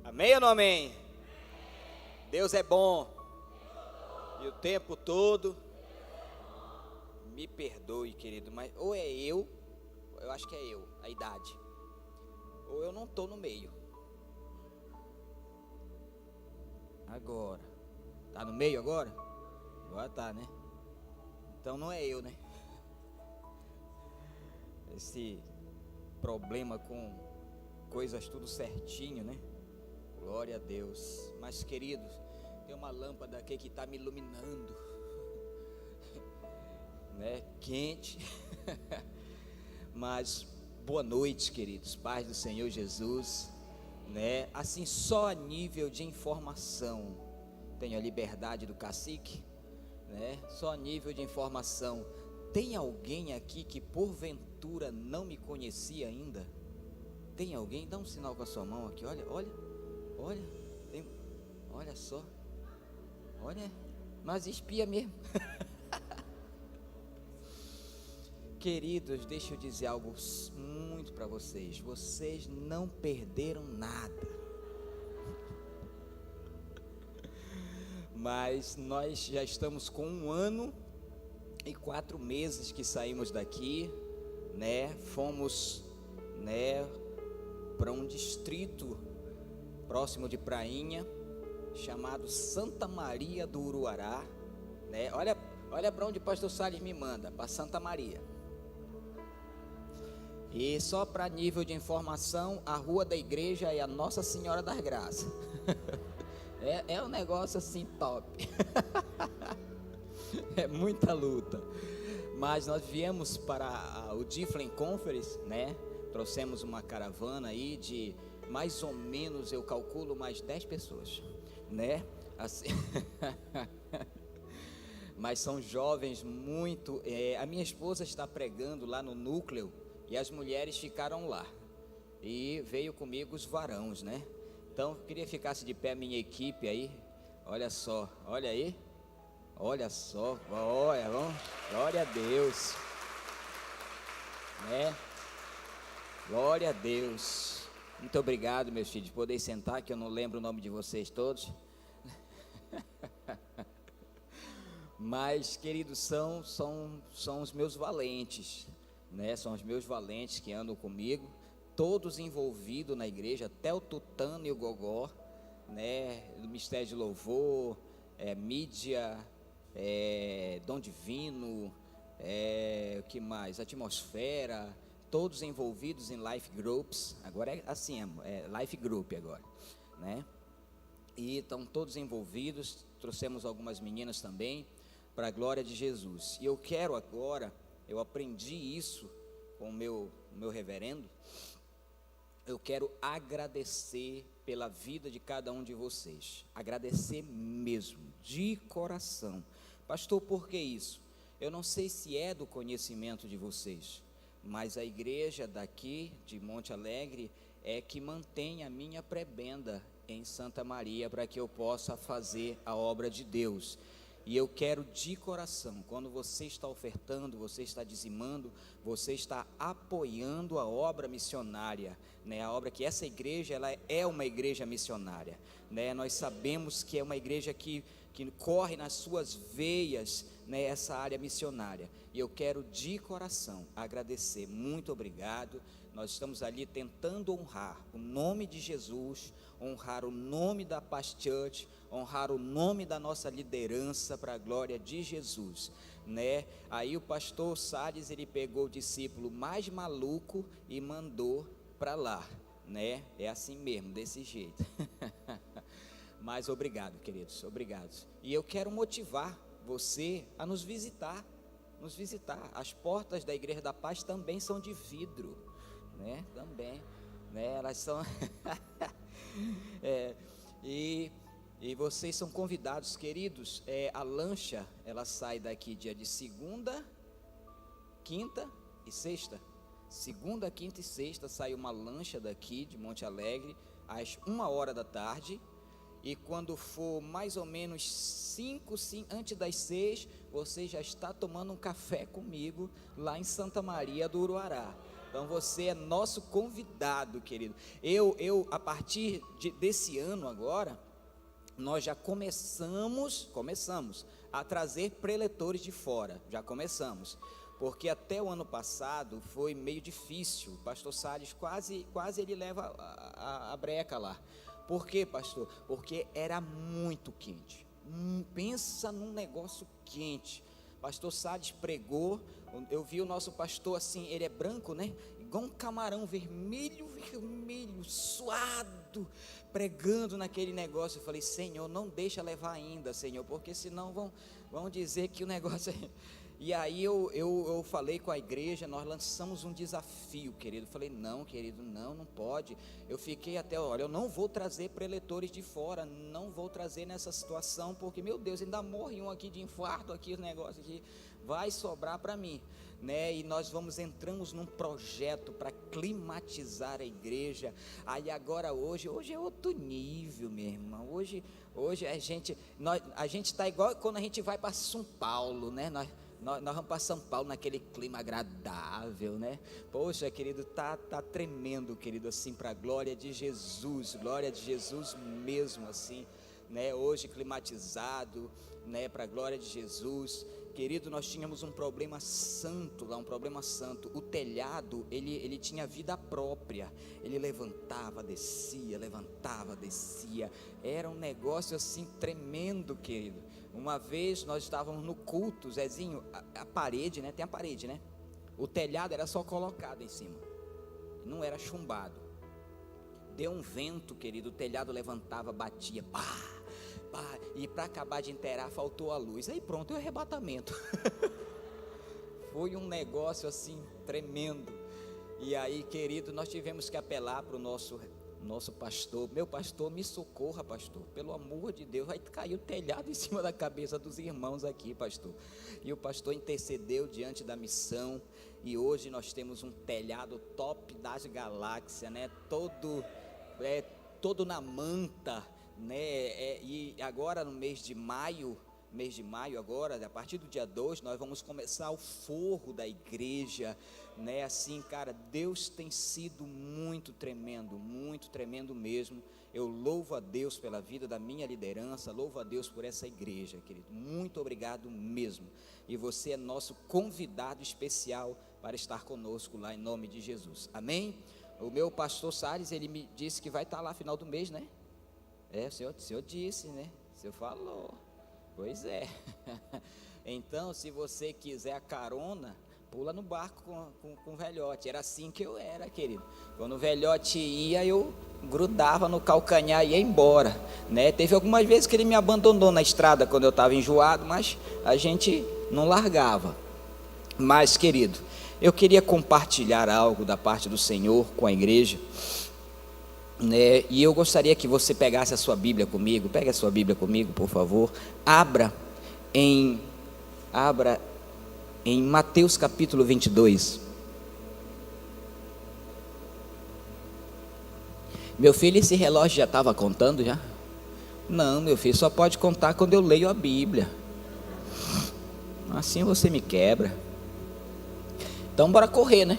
Amém ou não amém? Deus é bom. E o tempo todo. Me perdoe, querido, mas ou é eu acho que é eu, a idade, ou eu não estou no meio. Agora, tá no meio agora? Agora tá, né? Então não é eu, né? Esse problema com coisas tudo certinho, né? Glória a Deus. Mas, queridos, tem uma lâmpada aqui que está me iluminando, né? Quente. Mas boa noite, queridos, paz do Senhor Jesus, né? Assim, só a nível de informação, tenho a liberdade do cacique, né? Só a nível de informação. Tem alguém aqui que porventura não me conhecia ainda? Tem alguém? Dá um sinal com a sua mão aqui. Olha, olha só, olha, mas espia mesmo. Queridos, deixa eu dizer algo muito para vocês. Vocês não perderam nada. Mas nós já estamos com 1 ano e 4 meses que saímos daqui, né? Fomos, né, para um distrito próximo de Prainha, chamado Santa Maria do Uruará, né? Olha para onde o pastor Salles me manda, para Santa Maria. E só para nível de informação, a rua da igreja é a Nossa Senhora das Graças. É um negócio assim top. É muita luta. Mas nós viemos para o Difflin Conference, né? Trouxemos uma caravana aí de mais ou menos, eu calculo, mais 10 pessoas, né? Assim. Mas são jovens muito. A minha esposa está pregando lá no núcleo e as mulheres ficaram lá. E veio comigo os varões, né? Então eu queria que ficasse de pé a minha equipe aí. Olha só, olha aí. Olha só, olha, glória a Deus, né? Glória a Deus. Muito obrigado, meus filhos, poder sentar, que eu não lembro o nome de vocês todos. Mas, queridos, são os meus valentes, né? São os meus valentes que andam comigo, todos envolvidos na igreja, até o Tutano e o Gogó, né? No Ministério de Louvor, mídia, Dom Divino, o que mais? Atmosfera, todos envolvidos em life groups. Agora é assim, life group agora, né? E estão todos envolvidos. Trouxemos algumas meninas também, para a glória de Jesus. E eu quero agora, eu aprendi isso com o meu reverendo. Eu quero agradecer pela vida de cada um de vocês, agradecer mesmo, de coração. Pastor, por que isso? Eu não sei se é do conhecimento de vocês, mas a igreja daqui de Monte Alegre é que mantém a minha prebenda em Santa Maria, para que eu possa fazer a obra de Deus. E eu quero de coração, quando você está ofertando, você está dizimando, você está apoiando a obra missionária, né? A obra que essa igreja, ela é uma igreja missionária, né? Nós sabemos que é uma igreja que corre nas suas veias, né, essa área missionária. E eu quero de coração agradecer, muito obrigado. Nós estamos ali tentando honrar o nome de Jesus, honrar o nome da Paz Church, honrar o nome da nossa liderança para a glória de Jesus, né? Aí o pastor Salles, ele pegou o discípulo mais maluco e mandou para lá, né? É assim mesmo, desse jeito. Mas obrigado, queridos, obrigado. E eu quero motivar você a nos visitar. As portas da Igreja da Paz também são de vidro, né? Também, né? Elas são e vocês são convidados, queridos. A lancha, ela sai daqui dia de segunda, quinta e sexta. Segunda, quinta e sexta sai uma lancha daqui de Monte Alegre às 1h da tarde. E quando for mais ou menos 5, antes das 6, você já está tomando um café comigo lá em Santa Maria do Uruará, Então você é nosso convidado, querido. Eu a partir desse ano agora, nós já começamos a trazer preletores de fora, já começamos, porque até o ano passado foi meio difícil. O pastor Salles quase ele leva a breca lá. Por quê, pastor? Porque era muito quente. Pensa num negócio quente. Pastor Salles pregou, eu vi o nosso pastor assim, ele é branco, né? Igual um camarão vermelho, suado, pregando naquele negócio. Eu falei: Senhor, não deixa levar ainda, Senhor, porque senão vão dizer que o negócio é... E aí eu falei com a igreja, nós lançamos um desafio, querido. Eu falei: não, querido, não pode. Eu fiquei até, olha, eu não vou trazer preletores de fora, não vou trazer nessa situação, porque, meu Deus, ainda morre um aqui de infarto, aqui o negócio aqui, vai sobrar para mim, né? E nós entramos num projeto para climatizar a igreja. Aí agora hoje é outro nível, meu irmão. Hoje a gente está igual quando a gente vai para São Paulo, né? Nós vamos para São Paulo naquele clima agradável, né? Poxa, querido, tá tremendo, querido, assim, para a glória de Jesus mesmo, assim, né? Hoje climatizado, né? Para a glória de Jesus. Querido, nós tínhamos um problema santo lá, o telhado, ele tinha vida própria, ele levantava, descia, era um negócio assim tremendo, querido. Uma vez nós estávamos no culto, Zezinho, a parede, né? Tem a parede, né? O telhado era só colocado em cima, não era chumbado. Deu um vento, querido, o telhado levantava, batia, e para acabar de inteirar faltou a luz. Aí pronto, o arrebatamento. Foi um negócio assim tremendo. E aí, querido, nós tivemos que apelar para o nosso pastor. Meu pastor, me socorra, pastor, pelo amor de Deus, vai cair o telhado em cima da cabeça dos irmãos aqui, pastor. E o pastor intercedeu diante da missão, e hoje nós temos um telhado top das galáxias, né? Todo na manta, né? E agora no mês de maio agora, a partir do dia 2, nós vamos começar o forro da igreja, né? Assim, cara, Deus tem sido muito tremendo mesmo. Eu louvo a Deus pela vida da minha liderança, louvo a Deus por essa igreja, querido, muito obrigado mesmo. E você é nosso convidado especial para estar conosco lá, em nome de Jesus, amém? O meu pastor Salles, ele me disse que vai estar lá final do mês, né? O senhor disse, né? O senhor falou. Pois é. Então, se você quiser a carona, pula no barco com o velhote. Era assim que eu era, querido. Quando o velhote ia, eu grudava no calcanhar e ia embora, né? Teve algumas vezes que ele me abandonou na estrada quando eu estava enjoado, mas a gente não largava. Mas, querido, eu queria compartilhar algo da parte do Senhor com a igreja, né? E eu gostaria que você pegasse a sua Bíblia comigo. Pega a sua Bíblia comigo, por favor. Abra em Mateus capítulo 22. Meu filho, esse relógio já estava contando já? Não, meu filho, só pode contar quando eu leio a Bíblia. Assim você me quebra. Então bora correr, né?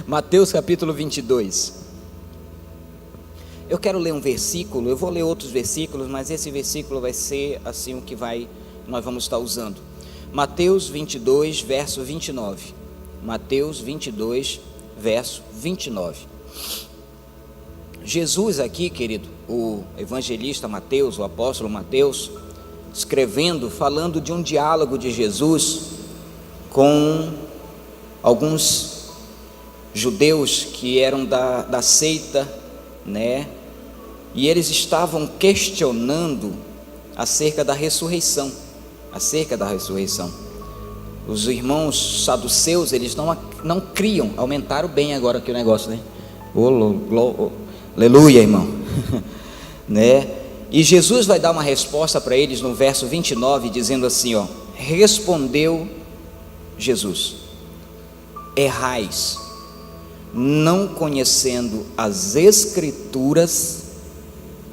Mateus capítulo 22. Eu quero ler um versículo, eu vou ler outros versículos, mas esse versículo vai ser assim o que nós vamos estar usando. Mateus 22, verso 29. Mateus 22, verso 29. Jesus aqui, querido, o evangelista Mateus, o apóstolo Mateus, escrevendo, falando de um diálogo de Jesus com alguns judeus que eram da seita, né? E eles estavam questionando acerca da ressurreição. Os irmãos saduceus, eles não criam. Aumentaram bem agora aqui o negócio, né? Aleluia, irmão. Né? E Jesus vai dar uma resposta para eles no verso 29, dizendo assim, ó: respondeu Jesus: errais, não conhecendo as Escrituras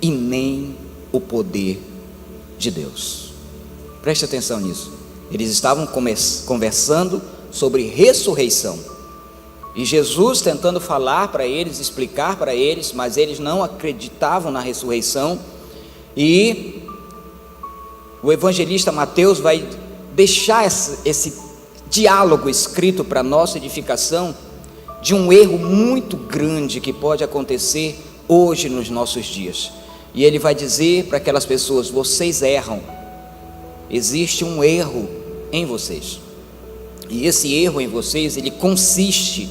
e nem o poder de Deus. Preste atenção nisso. Eles estavam conversando sobre ressurreição. E Jesus tentando falar para eles, explicar para eles, mas eles não acreditavam na ressurreição. E o evangelista Mateus vai deixar esse diálogo escrito para nossa edificação, de um erro muito grande que pode acontecer hoje nos nossos dias. E ele vai dizer para aquelas pessoas: vocês erram, existe um erro em vocês, e esse erro em vocês, ele consiste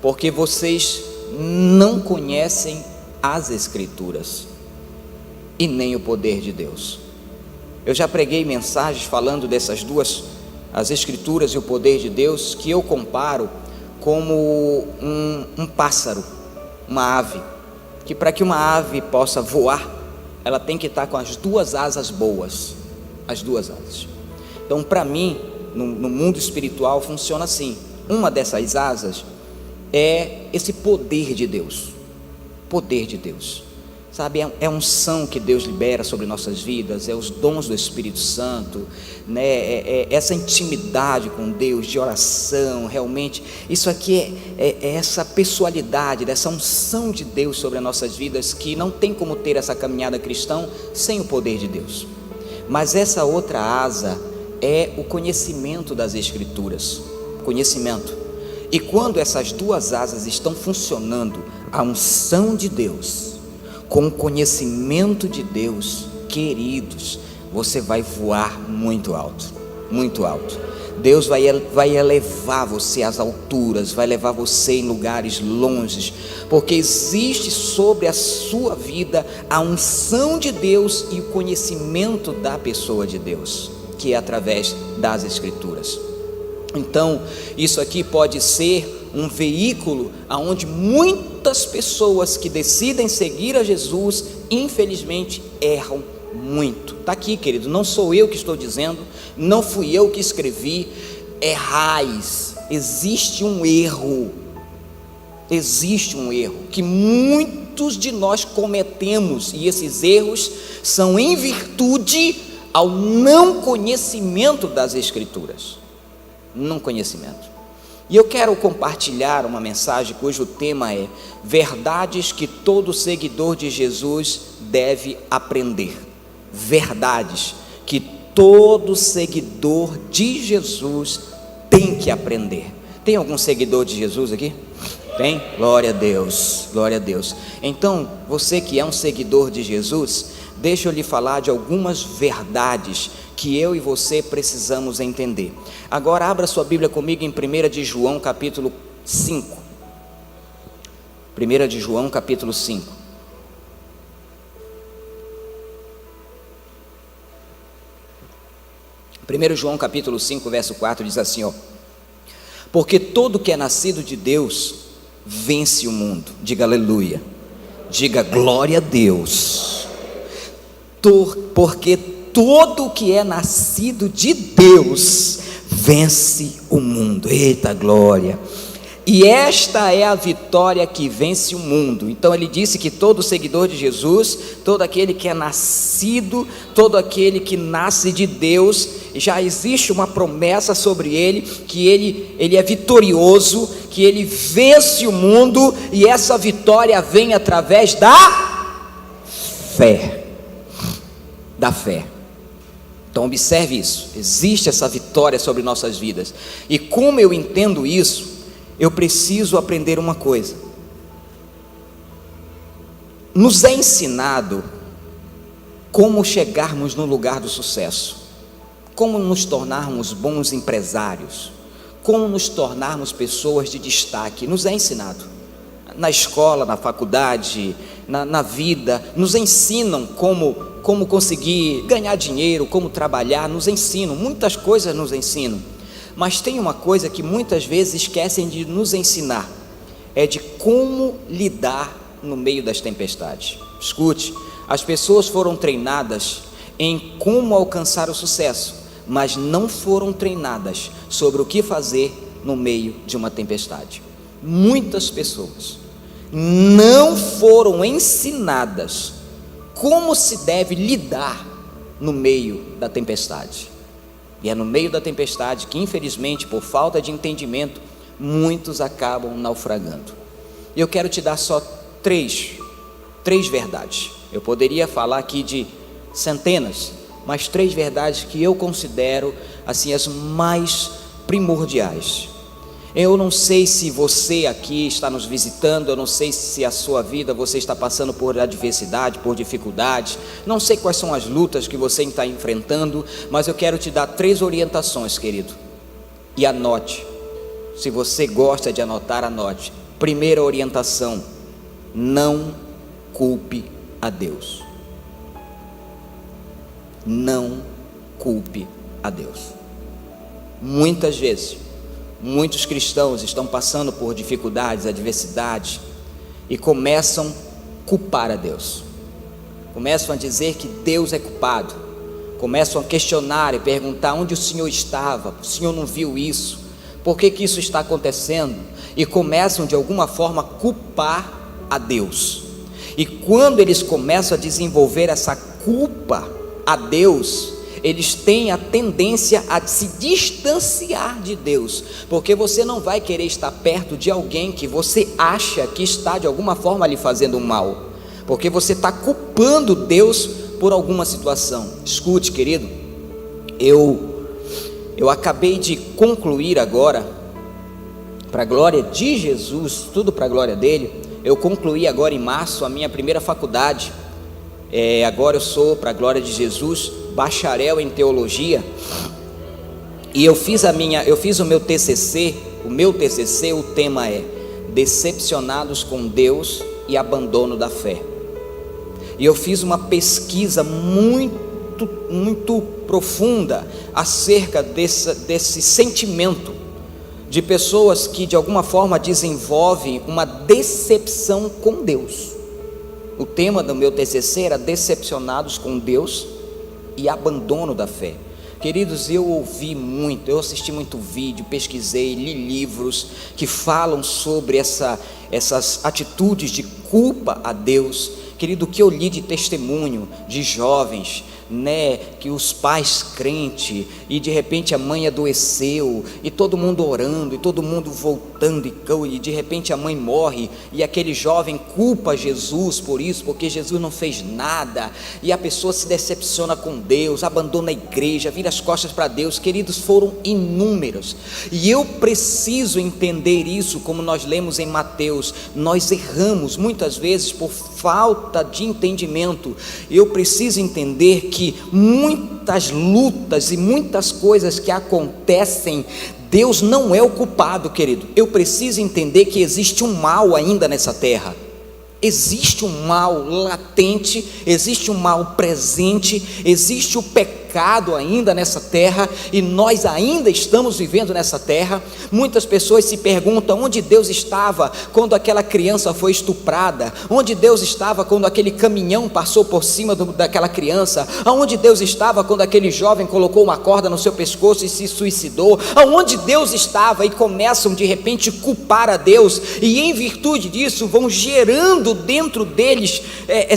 porque vocês não conhecem as Escrituras e nem o poder de Deus. Eu já preguei mensagens falando dessas duas, as Escrituras e o poder de Deus, que eu comparo como um pássaro, uma ave, que para que uma ave possa voar, ela tem que estar com as duas asas boas, as duas asas. Então, para mim, no mundo espiritual funciona assim: uma dessas asas é esse poder de Deus, poder de Deus, sabe, é a unção que Deus libera sobre nossas vidas, é os dons do Espírito Santo, né? É essa intimidade com Deus, de oração. Realmente, isso aqui é essa pessoalidade, dessa unção de Deus sobre as nossas vidas, que não tem como ter essa caminhada cristã sem o poder de Deus. Mas essa outra asa é o conhecimento das Escrituras, conhecimento. E quando essas duas asas estão funcionando, a unção de Deus com o conhecimento de Deus, queridos, você vai voar muito alto, muito alto. Deus vai elevar você às alturas, vai levar você em lugares longes, porque existe sobre a sua vida a unção de Deus e o conhecimento da pessoa de Deus, que é através das Escrituras. Então, isso aqui pode ser um veículo aonde muitas pessoas que decidem seguir a Jesus, infelizmente, erram muito. Está aqui, querido, não sou eu que estou dizendo, não fui eu que escrevi. Errais, existe um erro que muitos de nós cometemos, e esses erros são em virtude ao não conhecimento das Escrituras, não conhecimento. E eu quero compartilhar uma mensagem cujo tema é: verdades que todo seguidor de Jesus deve aprender. Verdades que todo seguidor de Jesus tem que aprender. Tem algum seguidor de Jesus aqui? Tem? Glória a Deus, glória a Deus. Então, você que é um seguidor de Jesus, deixa eu lhe falar de algumas verdades que eu e você precisamos entender. Agora abra sua Bíblia comigo em 1 de João capítulo 5. 1 de João capítulo 5. Primeiro João capítulo 5, verso 4 diz assim, ó: porque todo que é nascido de Deus vence o mundo. Diga aleluia, diga glória a Deus. Porque todo que é nascido de Deus vence o mundo. Eita glória! E esta é a vitória que vence o mundo. Então ele disse que todo seguidor de Jesus, todo aquele que é nascido, todo aquele que nasce de Deus, já existe uma promessa sobre ele, que ele é vitorioso, que ele vence o mundo, e essa vitória vem através da fé. Da fé. Então observe isso, existe essa vitória sobre nossas vidas. E como eu entendo isso, eu preciso aprender uma coisa. Nos é ensinado como chegarmos no lugar do sucesso, como nos tornarmos bons empresários, como nos tornarmos pessoas de destaque. Nos é ensinado na escola, na faculdade, na vida. Nos ensinam como conseguir ganhar dinheiro, como trabalhar. Nos ensinam, muitas coisas nos ensinam. Mas tem uma coisa que muitas vezes esquecem de nos ensinar, é de como lidar no meio das tempestades. Escute, as pessoas foram treinadas em como alcançar o sucesso, mas não foram treinadas sobre o que fazer no meio de uma tempestade. Muitas pessoas não foram ensinadas como se deve lidar no meio da tempestade. E é no meio da tempestade que, infelizmente, por falta de entendimento, muitos acabam naufragando. E eu quero te dar só três verdades. Eu poderia falar aqui de centenas, mas 3 verdades que eu considero assim as mais primordiais. Eu não sei se você aqui está nos visitando, eu não sei se a sua vida você está passando por adversidade, por dificuldades, não sei quais são as lutas que você está enfrentando, mas eu quero te dar 3 orientações, querido, e anote. Se você gosta de anotar, anote. Primeira orientação: não culpe a Deus. Não culpe a Deus. Muitas vezes, muitos cristãos estão passando por dificuldades, adversidades, e começam a culpar a Deus. Começam a dizer que Deus é culpado. Começam a questionar e perguntar onde o Senhor estava, o Senhor não viu isso, por que isso está acontecendo? E começam de alguma forma a culpar a Deus. E quando eles começam a desenvolver essa culpa a Deus, eles têm a tendência a se distanciar de Deus, porque você não vai querer estar perto de alguém que você acha que está de alguma forma lhe fazendo mal, porque você está culpando Deus por alguma situação. Escute, querido, eu acabei de concluir agora, para a glória de Jesus, tudo para a glória dele. Eu concluí agora em março a minha primeira faculdade. Agora eu sou, para a glória de Jesus, bacharel em teologia. E eu fiz o meu TCC. O tema é Decepcionados com Deus e Abandono da Fé. E eu fiz uma pesquisa muito profunda acerca desse sentimento de pessoas que de alguma forma desenvolvem uma decepção com Deus. O tema do meu TCC era Decepcionados com Deus e Abandono da Fé. Queridos, eu assisti muito vídeo, pesquisei, li livros que falam sobre essas atitudes de culpa a Deus. Querido, o que eu li de testemunho de jovens, né, que os pais crentes, e de repente a mãe adoeceu, e todo mundo orando, e todo mundo voltando, e de repente a mãe morre, e aquele jovem culpa Jesus por isso, porque Jesus não fez nada, e a pessoa se decepciona com Deus, abandona a igreja, vira as costas para Deus. Queridos, foram inúmeros, e eu preciso entender isso, como nós lemos em Mateus. Nós erramos muitas vezes por falta de entendimento. Eu preciso entender que muitas lutas e muitas coisas que acontecem, Deus não é o culpado, querido. Eu preciso entender que existe um mal ainda nessa terra. Existe um mal latente, existe um mal presente, existe o pecado ainda nessa terra, e nós ainda estamos vivendo nessa terra. Muitas pessoas se perguntam onde Deus estava quando aquela criança foi estuprada, onde Deus estava quando aquele caminhão passou por cima daquela criança, aonde Deus estava quando aquele jovem colocou uma corda no seu pescoço e se suicidou, aonde Deus estava, e começam de repente a culpar a Deus, e em virtude disso vão gerando dentro deles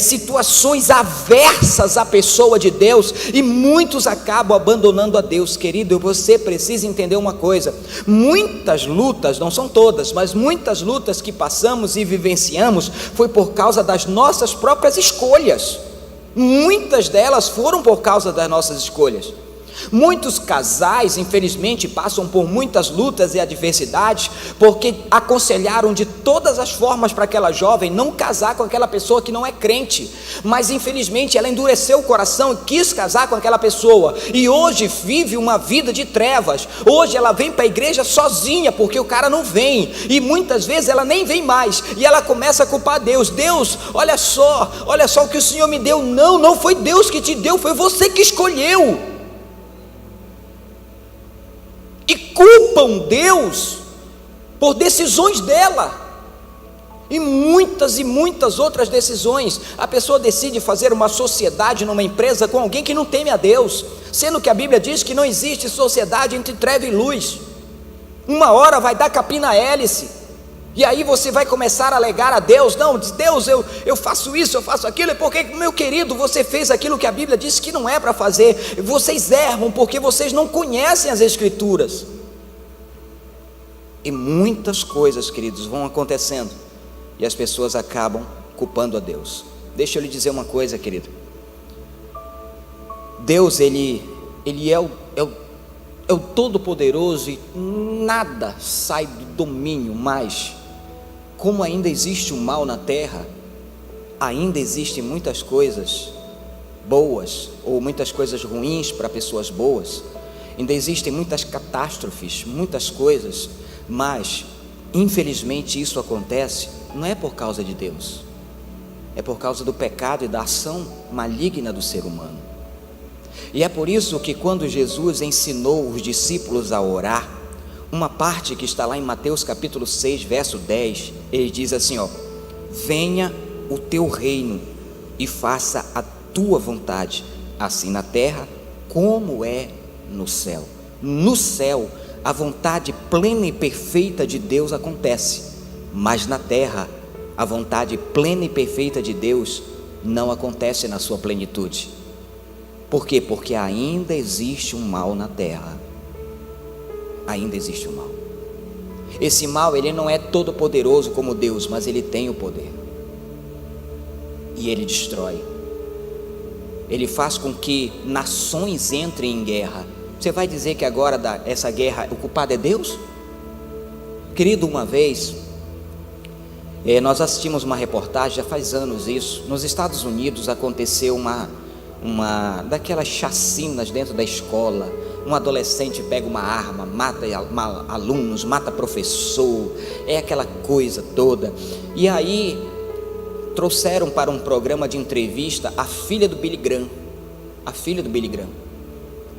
situações aversas à pessoa de Deus, e muitos acabam abandonando a Deus. Querido, você precisa entender uma coisa: muitas lutas, não são todas, mas muitas lutas que passamos e vivenciamos foi por causa das nossas próprias escolhas. Muitas delas foram por causa das nossas escolhas. Muitos casais, infelizmente, passam por muitas lutas e adversidades porque aconselharam de todas as formas para aquela jovem não casar com aquela pessoa que não é crente, mas infelizmente ela endureceu o coração e quis casar com aquela pessoa, e hoje vive uma vida de trevas. Hoje ela vem para a igreja sozinha porque o cara não vem, e muitas vezes ela nem vem mais, e ela começa a culpar Deus. Deus, olha só o que o Senhor me deu. Não foi Deus que te deu, foi você que escolheu. E culpam Deus por decisões dela, e muitas outras decisões. A pessoa decide fazer uma sociedade numa empresa com alguém que não teme a Deus, sendo que a Bíblia diz que não existe sociedade entre treva e luz. Uma hora vai dar capim na hélice, e aí você vai começar a alegar a Deus: não, Deus, eu faço isso, eu faço aquilo, é porque, meu querido, você fez aquilo que a Bíblia diz que não é para fazer. Vocês erram porque vocês não conhecem as Escrituras. E muitas coisas, queridos, vão acontecendo e as pessoas acabam culpando a Deus. Deixa eu lhe dizer uma coisa, querido. Deus, Ele é o Todo-Poderoso e nada sai do domínio, mas como ainda existe o mal na terra, ainda existem muitas coisas boas ou muitas coisas ruins para pessoas boas, ainda existem muitas catástrofes, muitas coisas, mas infelizmente isso acontece não é por causa de Deus, é por causa do pecado e da ação maligna do ser humano. E é por isso que quando Jesus ensinou os discípulos a orar, uma parte que está lá em Mateus capítulo 6, verso 10, ele diz assim, venha o teu reino e faça a tua vontade, assim na terra como é no céu. No céu, a vontade plena e perfeita de Deus acontece, mas na terra, a vontade plena e perfeita de Deus não acontece na sua plenitude. Por quê? Porque ainda existe um mal na terra. Ainda existe um mal. Esse mal, ele não é todo poderoso como Deus, mas ele tem o poder. E ele destrói. Ele faz com que nações entrem em guerra. Você vai dizer que agora essa guerra, o culpado é Deus? Querido, uma vez nós assistimos uma reportagem, já faz anos isso. Nos Estados Unidos aconteceu uma daquelas chacinas dentro da escola. Um adolescente pega uma arma, mata alunos, mata professor, é aquela coisa toda. E aí trouxeram para um programa de entrevista a filha do Billy Graham,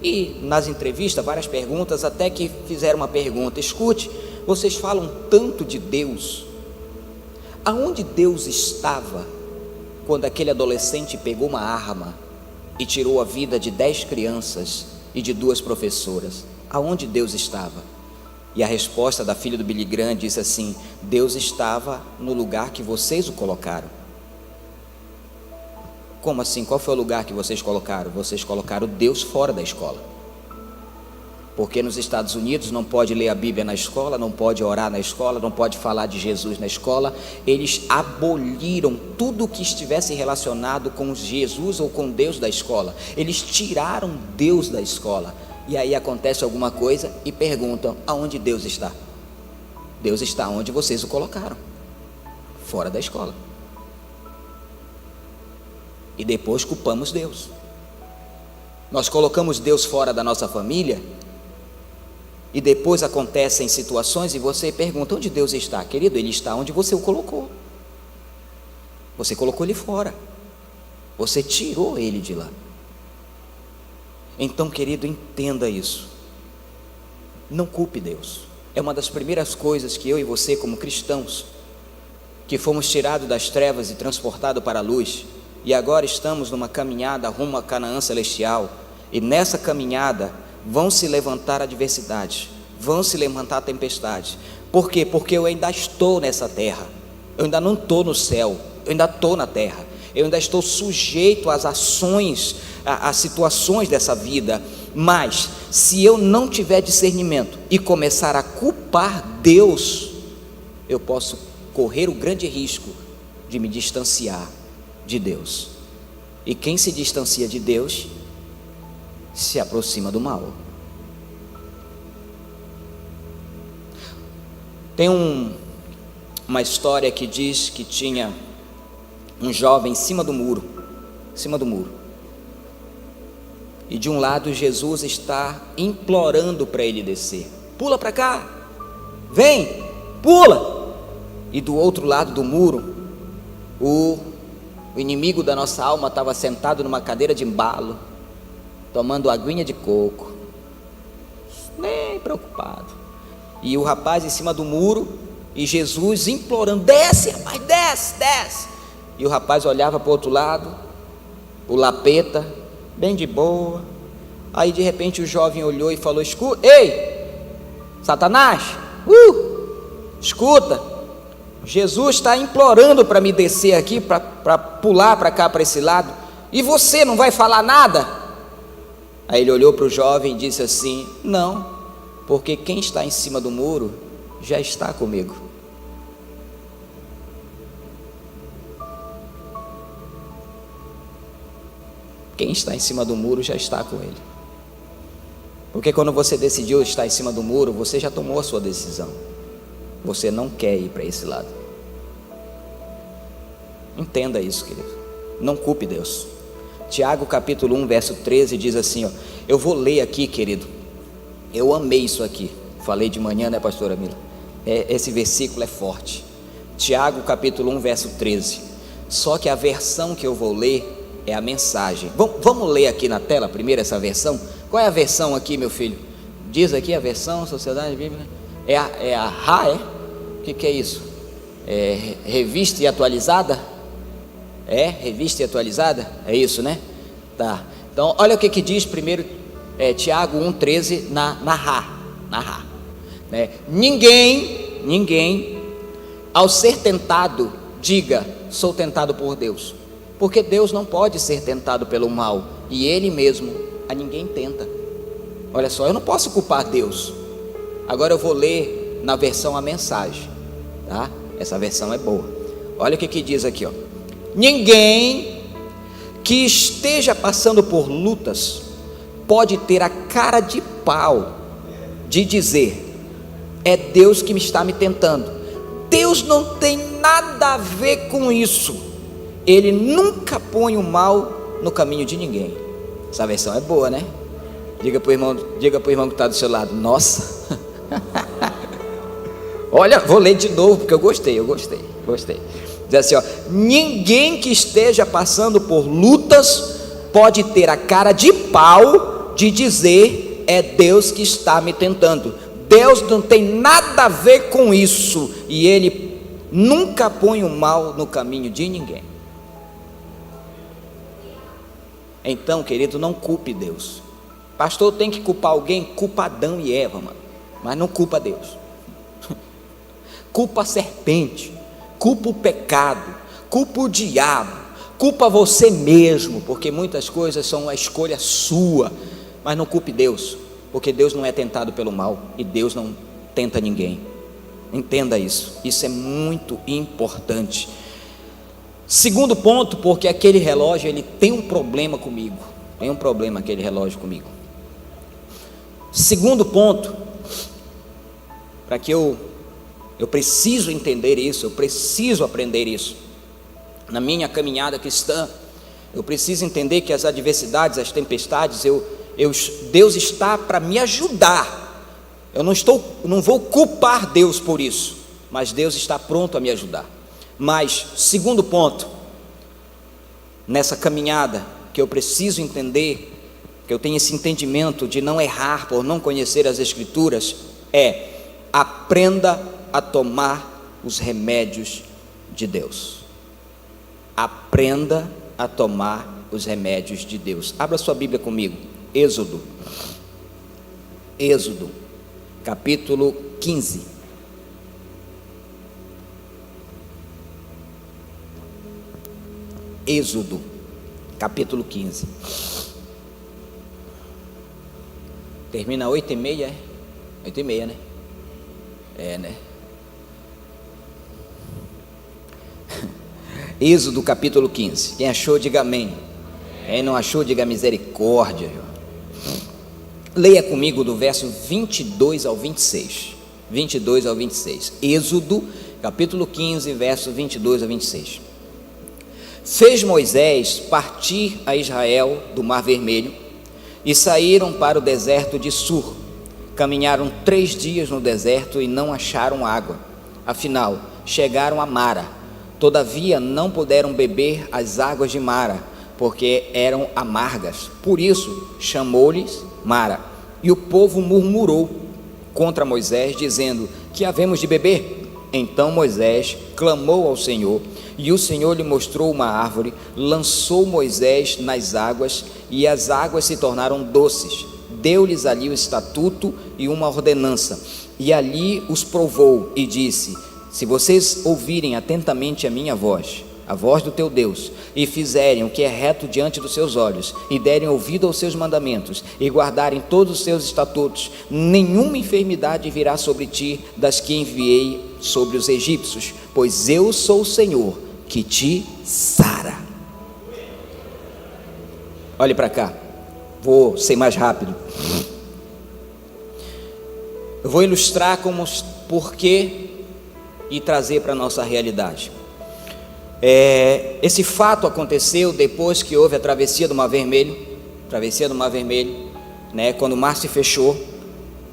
e nas entrevistas várias perguntas, até que fizeram uma pergunta: escute, vocês falam tanto de Deus, aonde Deus estava quando aquele adolescente pegou uma arma e tirou a vida de 10 crianças e de 2 professoras? Aonde Deus estava? E a resposta da filha do Billy Graham disse assim: Deus estava no lugar que vocês o colocaram. Como assim? Qual foi o lugar que vocês colocaram? Vocês colocaram Deus fora da escola. Porque nos Estados Unidos não pode ler a Bíblia na escola, não pode orar na escola, não pode falar de Jesus na escola. Eles aboliram tudo que estivesse relacionado com Jesus ou com Deus da escola. Eles tiraram Deus da escola. E aí acontece alguma coisa e perguntam: aonde Deus está? Deus está onde vocês o colocaram, fora da escola. E depois culpamos Deus. Nós colocamos Deus fora da nossa família, e depois acontecem situações e você pergunta: onde Deus está? Querido, Ele está onde você o colocou. Você colocou Ele fora, você tirou Ele de lá. Então, querido, entenda isso. Não culpe Deus. É uma das primeiras coisas que eu e você, como cristãos, que fomos tirados das trevas e transportados para a luz, e agora estamos numa caminhada rumo a Canaã celestial, e nessa caminhada vão se levantar adversidades, vão se levantar tempestades. Por quê? Porque eu ainda estou nessa terra, eu ainda não estou no céu, eu ainda estou na terra, eu ainda estou sujeito às ações, às situações dessa vida. Mas se eu não tiver discernimento e começar a culpar Deus, eu posso correr o grande risco de me distanciar de Deus. E quem se distancia de Deus se aproxima do mal. Tem uma história que diz que tinha um jovem em cima do muro, e de um lado Jesus está implorando para ele descer: pula para cá, vem, pula. E do outro lado do muro, o inimigo da nossa alma estava sentado numa cadeira de embalo, tomando aguinha de coco, nem preocupado. E o rapaz em cima do muro, e Jesus implorando: desce, rapaz, desce. E o rapaz olhava para o outro lado, o lapeta, bem de boa. Aí de repente o jovem olhou e falou: ei, Satanás, escuta, Jesus está implorando para me descer aqui, para pular para cá, para esse lado, e você não vai falar nada? Aí ele olhou para o jovem e disse assim: não, porque quem está em cima do muro já está comigo. Quem está em cima do muro já está com ele. Porque quando você decidiu estar em cima do muro, você já tomou a sua decisão. Você não quer ir para esse lado. Entenda isso, querido. Não culpe Deus. Tiago capítulo 1, verso 13 diz assim, ó, eu vou ler aqui, querido. Eu amei isso aqui. Falei de manhã, né, pastora Mila? Esse versículo é forte. Tiago capítulo 1, verso 13. Só que a versão que eu vou ler é a mensagem. Vamos ler aqui na tela primeiro essa versão? Qual é a versão aqui, meu filho? Diz aqui a versão, Sociedade Bíblica. É a RA, é? O que é isso? É revista e atualizada? É, revista e atualizada? É isso, né? Tá. Então, olha o que diz primeiro Tiago 1,13 na RA. Né? Ninguém, ao ser tentado, diga, sou tentado por Deus. Porque Deus não pode ser tentado pelo mal, e Ele mesmo a ninguém tenta. Olha só, eu não posso culpar Deus. Agora eu vou ler na versão a mensagem, tá? Essa versão é boa. Olha o que diz aqui, ó. Ninguém que esteja passando por lutas pode ter a cara de pau de dizer, é Deus que me está me tentando. Deus não tem nada a ver com isso. Ele nunca põe o mal no caminho de ninguém. Essa versão é boa, né? Diga para o irmão que está do seu lado, nossa. Olha, vou ler de novo porque eu gostei. Diz assim, ó, ninguém que esteja passando por lutas pode ter a cara de pau de dizer, é Deus que está me tentando. Deus não tem nada a ver com isso, e Ele nunca põe o mal no caminho de ninguém. Então, querido, não culpe Deus. Pastor, tem que culpar alguém? Culpa Adão e Eva, mano. Mas não culpa Deus. Culpa a serpente, culpa o pecado, culpa o diabo, culpa você mesmo, porque muitas coisas são a escolha sua. Mas não culpe Deus, porque Deus não é tentado pelo mal, e Deus não tenta ninguém. Entenda isso, isso é muito importante. Segundo ponto, porque aquele relógio, ele tem um problema comigo. Tem um problema aquele relógio comigo. Segundo ponto, para que eu preciso entender isso, eu preciso aprender isso. Na minha caminhada cristã, eu preciso entender que as adversidades, as tempestades, Deus está para me ajudar. Eu não vou culpar Deus por isso, mas Deus está pronto a me ajudar. Mas, segundo ponto, nessa caminhada, que eu preciso entender, que eu tenho esse entendimento de não errar por não conhecer as Escrituras, aprenda a tomar os remédios de Deus. Aprenda a tomar os remédios de Deus. Abra sua Bíblia comigo, Êxodo, capítulo 15. Êxodo, capítulo 15. Termina 8h30, 8h30, né? Né? Êxodo, capítulo 15. Quem achou, diga amém. Quem não achou, diga misericórdia. Leia comigo do verso 22 ao 26. 22 ao 26. Êxodo, capítulo 15, verso 22 a 26. Fez Moisés partir a Israel do Mar Vermelho e saíram para o deserto de Sur. Caminharam 3 dias no deserto e não acharam água. Afinal, chegaram a Mara. Todavia não puderam beber as águas de Mara, porque eram amargas. Por isso chamou-lhes Mara. E o povo murmurou contra Moisés, dizendo: que havemos de beber? Então Moisés clamou ao Senhor, e o Senhor lhe mostrou uma árvore, lançou Moisés nas águas, e as águas se tornaram doces. Deu-lhes ali o estatuto e uma ordenança, e ali os provou, e disse: se vocês ouvirem atentamente a minha voz, a voz do teu Deus, e fizerem o que é reto diante dos seus olhos, e derem ouvido aos seus mandamentos, e guardarem todos os seus estatutos, nenhuma enfermidade virá sobre ti das que enviei sobre os egípcios, pois eu sou o Senhor que te sara. Olhe para cá, vou ser mais rápido. Eu vou ilustrar como porquê e trazer para a nossa realidade. Esse fato aconteceu depois que houve a travessia do Mar Vermelho, né? Quando o mar se fechou.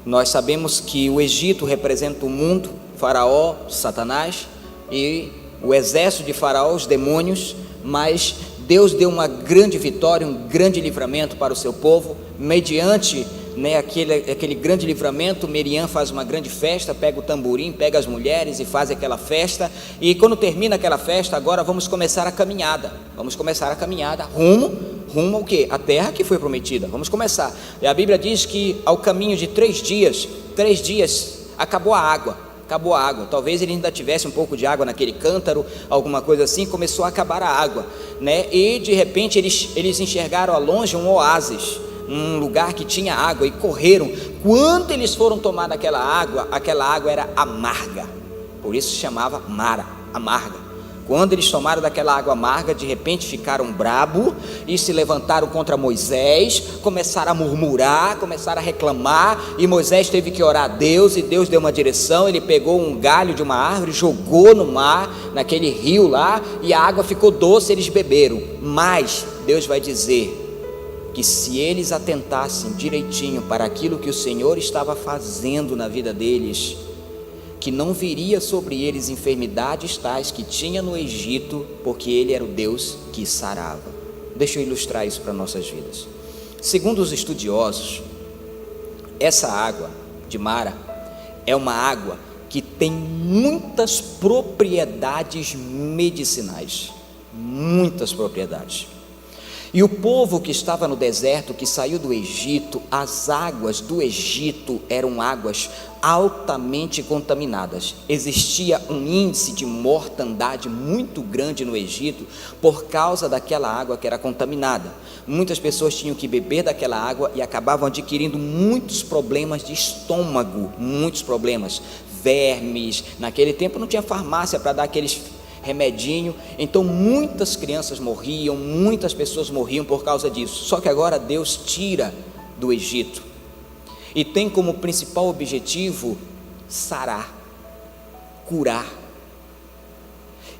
Nós sabemos que o Egito representa o mundo, Faraó, Satanás, e o exército de Faraó, os demônios, mas Deus deu uma grande vitória, um grande livramento para o seu povo, mediante, né, aquele grande livramento. Miriam faz uma grande festa, pega o tamborim, pega as mulheres e faz aquela festa, e quando termina aquela festa, agora vamos começar a caminhada, rumo ao quê? A terra que foi prometida. Vamos começar, e a Bíblia diz que ao caminho de 3 dias, acabou a água, talvez ele ainda tivesse um pouco de água naquele cântaro, alguma coisa assim, começou a acabar a água, né? E de repente eles enxergaram ao longe um oásis, um lugar que tinha água, e correram. Quando eles foram tomar aquela água era amarga, por isso se chamava Mara, amarga. Quando eles tomaram daquela água amarga, de repente ficaram bravos e se levantaram contra Moisés, começaram a murmurar, começaram a reclamar, e Moisés teve que orar a Deus, e Deus deu uma direção. Ele pegou um galho de uma árvore, jogou no mar, naquele rio lá, e a água ficou doce, eles beberam. Mas Deus vai dizer que se eles atentassem direitinho para aquilo que o Senhor estava fazendo na vida deles, que não viria sobre eles enfermidades tais que tinha no Egito, porque Ele era o Deus que sarava. Deixa eu ilustrar isso para nossas vidas. Segundo os estudiosos, essa água de Mara é uma água que tem muitas propriedades medicinais, muitas propriedades. E o povo que estava no deserto, que saiu do Egito, as águas do Egito eram águas altamente contaminadas. Existia um índice de mortandade muito grande no Egito por causa daquela água que era contaminada. Muitas pessoas tinham que beber daquela água e acabavam adquirindo muitos problemas de estômago, muitos problemas, vermes. Naquele tempo não tinha farmácia para dar aqueles remedinho, então muitas crianças morriam, muitas pessoas morriam por causa disso. Só que agora Deus tira do Egito e tem como principal objetivo sarar, curar.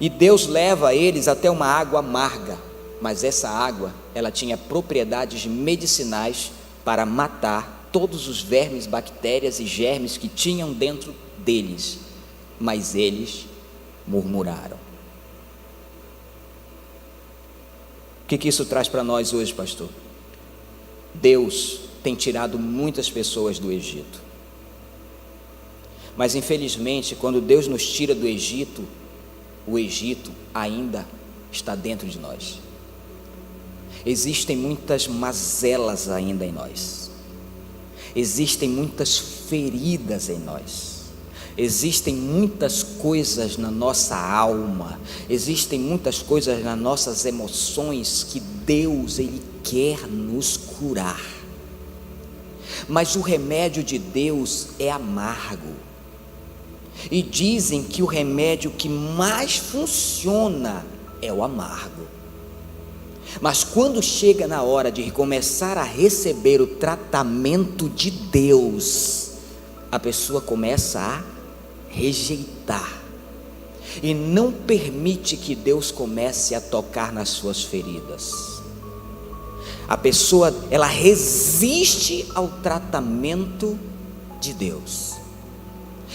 E Deus leva eles até uma água amarga, mas essa água, ela tinha propriedades medicinais para matar todos os vermes, bactérias e germes que tinham dentro deles, mas eles murmuraram. O que isso traz para nós hoje, pastor? Deus tem tirado muitas pessoas do Egito, mas infelizmente, quando Deus nos tira do Egito, o Egito ainda está dentro de nós. Existem muitas mazelas ainda em nós, existem muitas feridas em nós, existem muitas coisas na nossa alma, existem muitas coisas nas nossas emoções que Deus, Ele quer nos curar. Mas o remédio de Deus é amargo, e dizem que o remédio que mais funciona é o amargo. Mas quando chega na hora de começar a receber o tratamento de Deus, a pessoa começa a rejeitar e não permite que Deus comece a tocar nas suas feridas. A pessoa, ela resiste ao tratamento de Deus.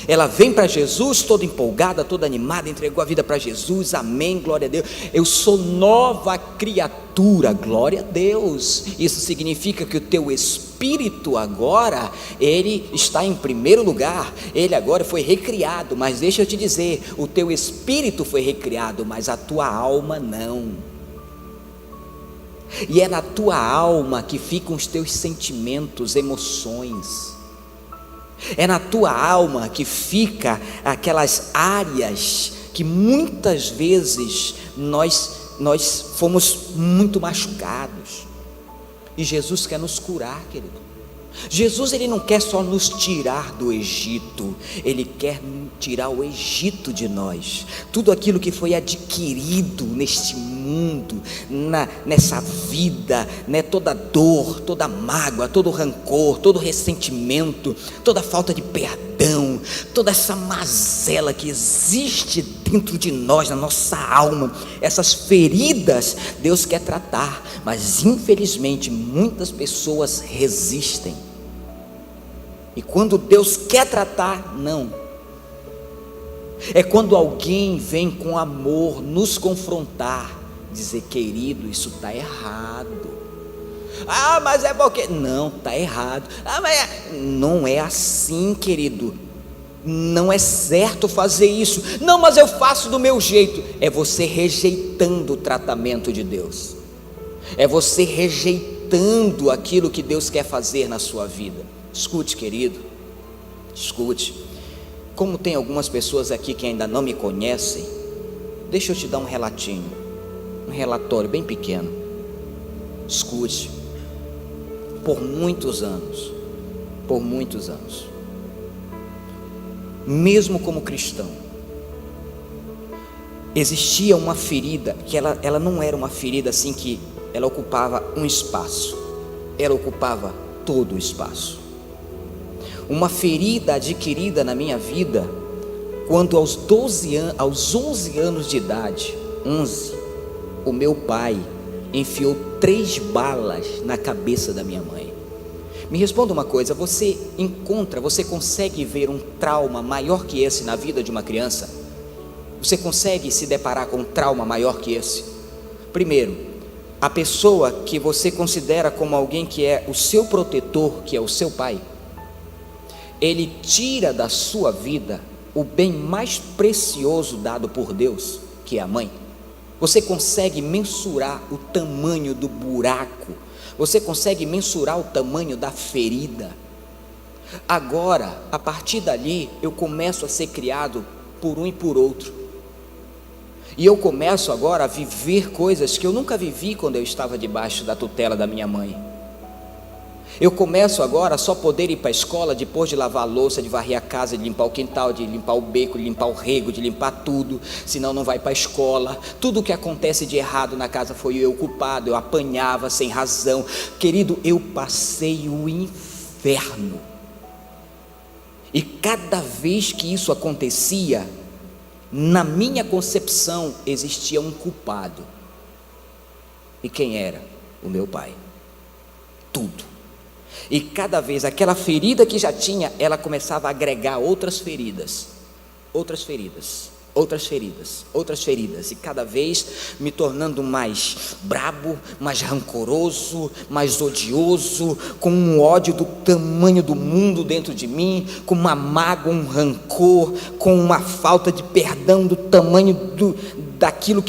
Ela vem para Jesus toda empolgada, toda animada, entregou a vida para Jesus, amém, glória a Deus, eu sou nova criatura, glória a Deus. Isso significa que o teu espírito agora, ele está em primeiro lugar, ele agora foi recriado. Mas deixa eu te dizer, o teu espírito foi recriado, mas a tua alma não. E é na tua alma que ficam os teus sentimentos, emoções. É na tua alma que fica aquelas áreas que muitas vezes nós fomos muito machucados, e Jesus quer nos curar, querido. Jesus, ele não quer só nos tirar do Egito, ele quer tirar o Egito de nós, tudo aquilo que foi adquirido neste mundo, nessa vida, né? Toda dor, toda mágoa, todo rancor, todo ressentimento, toda falta de perdão, toda essa mazela que existe dentro de nós, na nossa alma, essas feridas, Deus quer tratar, mas infelizmente muitas pessoas resistem. E quando Deus quer tratar, não. É quando alguém vem com amor nos confrontar, dizer: querido, isso está errado. Ah, mas é porque... Não, está errado. Ah, mas não é assim, querido. Não é certo fazer isso. Não, mas eu faço do meu jeito. É você rejeitando o tratamento de Deus. É você rejeitando aquilo que Deus quer fazer na sua vida. Escute, querido, escute. Como tem algumas pessoas aqui que ainda não me conhecem, deixa eu te dar um relatinho, um relatório bem pequeno. Escute. Por muitos anos, mesmo como cristão, existia uma ferida que ela não era uma ferida assim que ela ocupava um espaço, ela ocupava todo o espaço. Uma ferida adquirida na minha vida quando aos 11 anos de idade, o meu pai enfiou 3 balas na cabeça da minha mãe. Me responda uma coisa: você consegue ver um trauma maior que esse na vida de uma criança? Você consegue se deparar com um trauma maior que esse? Primeiro, a pessoa que você considera como alguém que é o seu protetor, que é o seu pai, ele tira da sua vida o bem mais precioso dado por Deus, que é a mãe. Você consegue mensurar o tamanho do buraco? Você consegue mensurar o tamanho da ferida? Agora, a partir dali, eu começo a ser criado por um e por outro. E eu começo agora a viver coisas que eu nunca vivi quando eu estava debaixo da tutela da minha mãe. Eu começo agora a só poder ir para a escola depois de lavar a louça, de varrer a casa, de limpar o quintal, de limpar o beco, de limpar o rego, de limpar tudo, senão não vai para a escola. Tudo o que acontece de errado na casa foi eu culpado, eu apanhava sem razão. Querido, eu passei o inferno. E cada vez que isso acontecia, na minha concepção existia um culpado. E quem era? O meu pai. Tudo. E cada vez aquela ferida que já tinha, ela começava a agregar outras feridas, e cada vez me tornando mais brabo, mais rancoroso, mais odioso, com um ódio do tamanho do mundo dentro de mim, com uma mágoa, um rancor, com uma falta de perdão do tamanho daquilo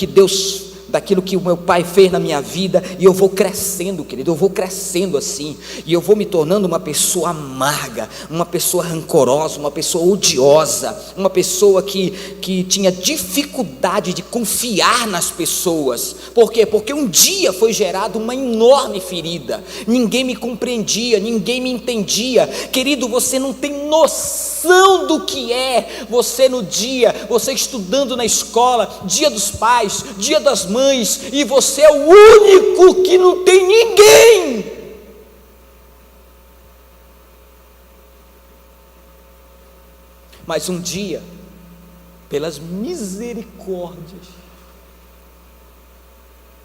que o meu pai fez na minha vida. E eu vou crescendo, querido, eu vou crescendo assim, e eu vou me tornando uma pessoa amarga, uma pessoa rancorosa, uma pessoa odiosa, uma pessoa que tinha dificuldade de confiar nas pessoas. Por quê? Porque um dia foi gerada uma enorme ferida, ninguém me compreendia, ninguém me entendia. Querido, você não tem noção do que é você estudando na escola, dia dos pais, dia das mães, e você é o único que não tem ninguém. Mas um dia, pelas misericórdias,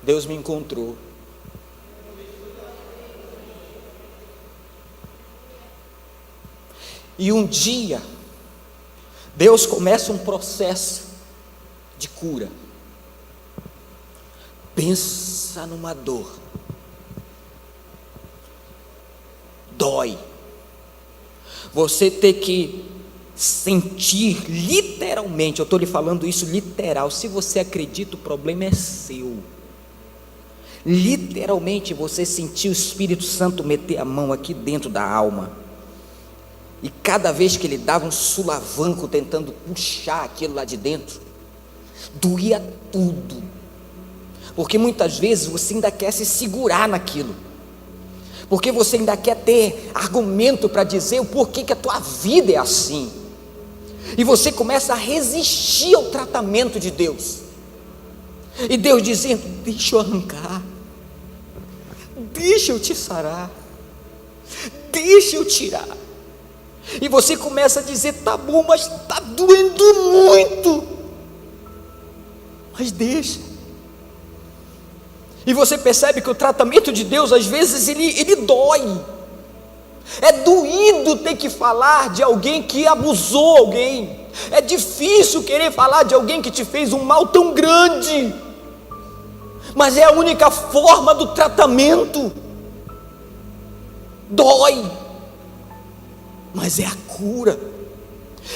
Deus me encontrou. E um dia, Deus começa um processo de cura. Pensa numa dor. Dói. Você ter que sentir literalmente, eu estou lhe falando isso literal. Se você acredita, o problema é seu. Literalmente você sentir o Espírito Santo meter a mão aqui dentro da alma. E cada vez que ele dava um sulavanco tentando puxar aquilo lá de dentro, doía tudo, porque muitas vezes você ainda quer se segurar naquilo, porque você ainda quer ter argumento para dizer o porquê que a tua vida é assim, e você começa a resistir ao tratamento de Deus, e Deus dizendo: deixa eu arrancar, deixa eu te sarar, deixa eu tirar. E você começa a dizer: tá bom, mas está doendo muito, mas deixa. E você percebe que o tratamento de Deus, às vezes, ele dói. É doído ter que falar de alguém que abusou alguém. É difícil querer falar de alguém que te fez um mal tão grande, mas é a única forma do tratamento. Dói, mas é a cura.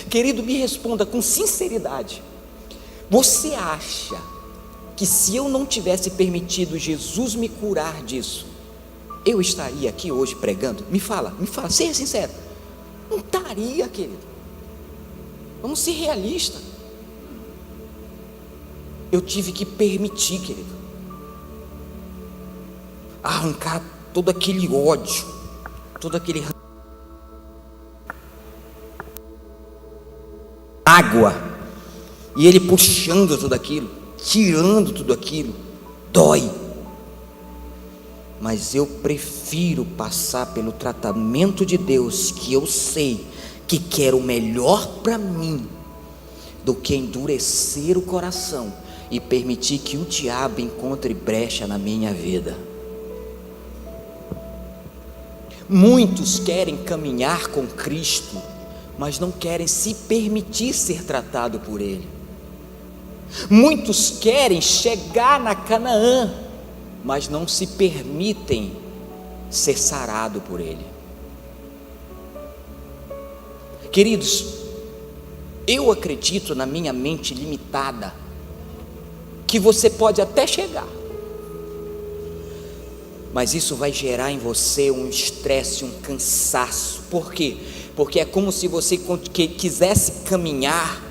Querido, me responda com sinceridade: você acha que se eu não tivesse permitido Jesus me curar disso, eu estaria aqui hoje pregando? Me fala, seja sincero. Não estaria, querido. Vamos ser realistas. Eu tive que permitir, querido, arrancar todo aquele ódio, todo aquele água, e ele puxando tudo aquilo, tirando tudo aquilo, dói. Mas eu prefiro passar pelo tratamento de Deus, que eu sei que quer o melhor para mim, do que endurecer o coração e permitir que o diabo encontre brecha na minha vida. Muitos querem caminhar com Cristo, mas não querem se permitir ser tratado por Ele. Muitos querem chegar na Canaã, mas não se permitem ser sarado por Ele. Queridos, eu acredito, na minha mente limitada, que você pode até chegar, mas isso vai gerar em você um estresse, um cansaço. Por quê? Porque é como se você quisesse caminhar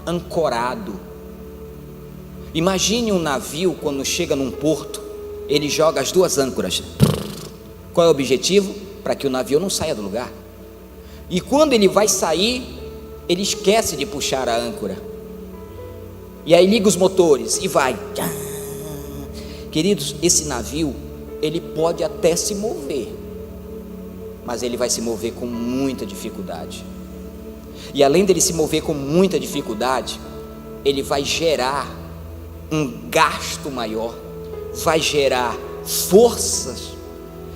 ancorado. Imagine um navio, quando chega num porto, ele joga as duas âncoras. Qual é o objetivo? Para que o navio não saia do lugar. E quando ele vai sair, ele esquece de puxar a âncora, e aí liga os motores e vai. Queridos, esse navio, ele pode até se mover, mas ele vai se mover com muita dificuldade. E além dele se mover com muita dificuldade, ele vai gerar um gasto maior, vai gerar forças,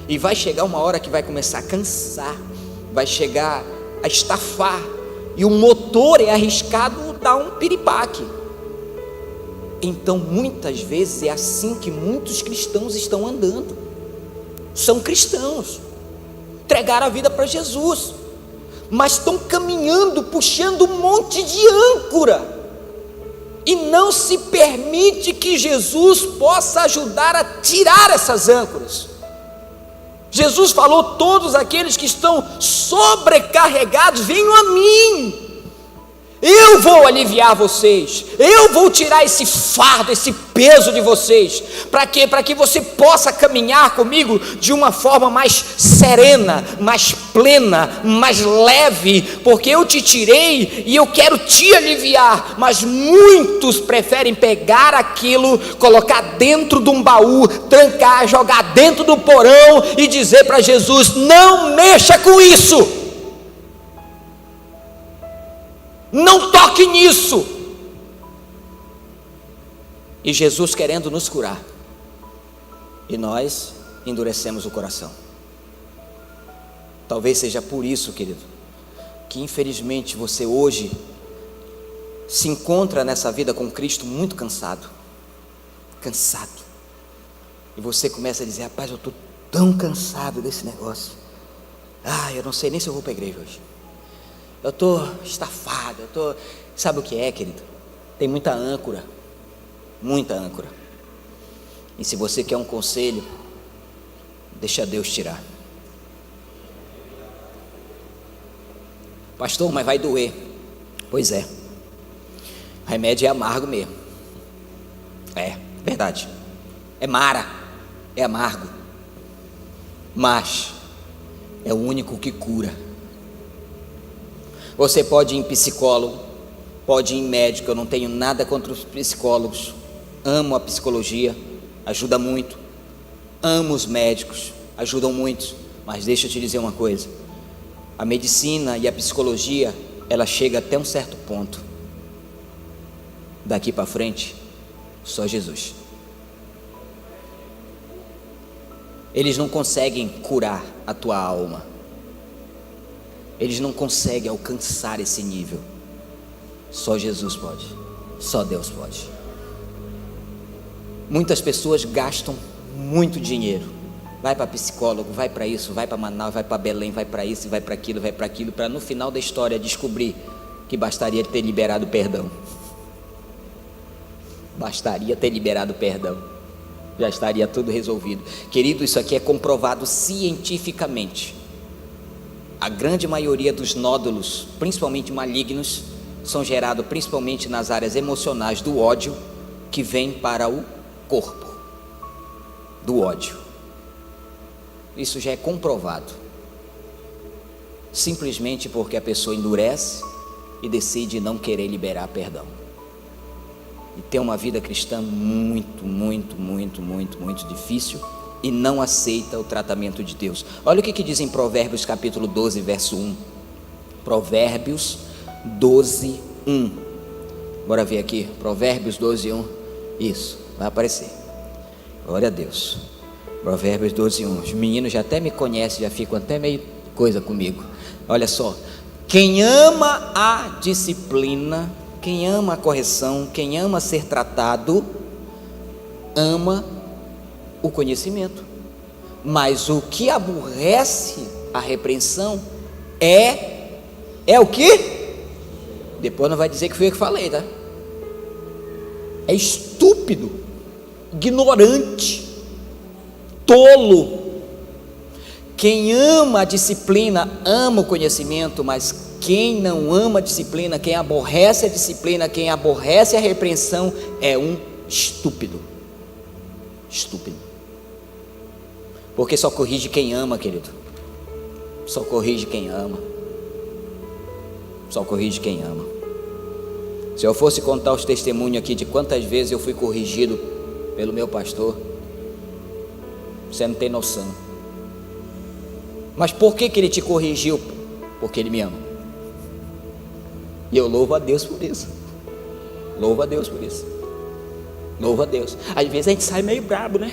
e vai chegar uma hora que vai começar a cansar, vai chegar a estafar, e o motor é arriscado dar um piripaque. Então muitas vezes é assim que muitos cristãos estão andando. São cristãos, entregaram a vida para Jesus, mas estão caminhando, puxando um monte de âncora, e não se permite que Jesus possa ajudar a tirar essas âncoras. Jesus falou: todos aqueles que estão sobrecarregados, venham a mim, eu vou aliviar vocês, eu vou tirar esse fardo, esse peso de vocês. Para quê? Para que você possa caminhar comigo de uma forma mais serena, mais plena, mais leve, porque eu te tirei e eu quero te aliviar. Mas muitos preferem pegar aquilo, colocar dentro de um baú, trancar, jogar dentro do porão e dizer para Jesus: não mexa com isso, não toque nisso. E Jesus querendo nos curar, e nós endurecemos o coração. Talvez seja por isso, querido, que infelizmente você hoje se encontra nessa vida com Cristo muito cansado, e você começa a dizer: rapaz, eu estou tão cansado desse negócio, eu não sei nem se eu vou para a igreja hoje, eu estou estafado, sabe o que é, querido? Tem muita âncora, e se você quer um conselho, deixa Deus tirar. Pastor, mas vai doer. Pois é, o remédio é amargo mesmo, É, verdade. É mara, é amargo, mas é o único que cura. Você pode ir em psicólogo, pode ir em médico, eu não tenho nada contra os psicólogos, amo a psicologia, ajuda muito, amo os médicos, ajudam muito, mas deixa eu te dizer uma coisa, a medicina e a psicologia, ela chega até um certo ponto, daqui para frente, só Jesus. Eles não conseguem curar a tua alma, eles não conseguem alcançar esse nível, só Jesus pode, só Deus pode. Muitas pessoas gastam muito dinheiro, vai para psicólogo, vai para isso, vai para Manaus, vai para Belém, vai para isso, vai para aquilo, para no final da história descobrir que bastaria ter liberado perdão. Bastaria ter liberado perdão, já estaria tudo resolvido. Querido, isso aqui é comprovado cientificamente. A grande maioria dos nódulos, principalmente malignos, são gerados principalmente nas áreas emocionais do ódio, que vem para o corpo do ódio. Isso já é comprovado, simplesmente porque a pessoa endurece e decide não querer liberar perdão, e tem uma vida cristã muito difícil, e não aceita o tratamento de Deus. Olha o que diz em Provérbios capítulo 12, verso 1. Provérbios 12, 1. Bora ver aqui, Provérbios 12, 1. Isso, vai aparecer. Glória a Deus. Provérbios 12, 1. Os meninos já até me conhecem, já ficam até meio coisa comigo. Olha só, quem ama a disciplina, quem ama a correção, quem ama ser tratado, ama o conhecimento, mas o que aborrece a repreensão é o que? Depois não vai dizer que foi eu que falei, tá? É estúpido, ignorante, tolo. Quem ama a disciplina ama o conhecimento, mas quem não ama a disciplina, quem aborrece a disciplina, quem aborrece a repreensão é um estúpido. Estúpido. Porque só corrige quem ama, querido. Só corrige quem ama. Só corrige quem ama. Se eu fosse contar os testemunhos aqui de quantas vezes eu fui corrigido pelo meu pastor, você não tem noção. Mas por que ele te corrigiu? Porque ele me ama. E eu louvo a Deus por isso. Louvo a Deus por isso. Louvo a Deus. Às vezes a gente sai meio brabo, né?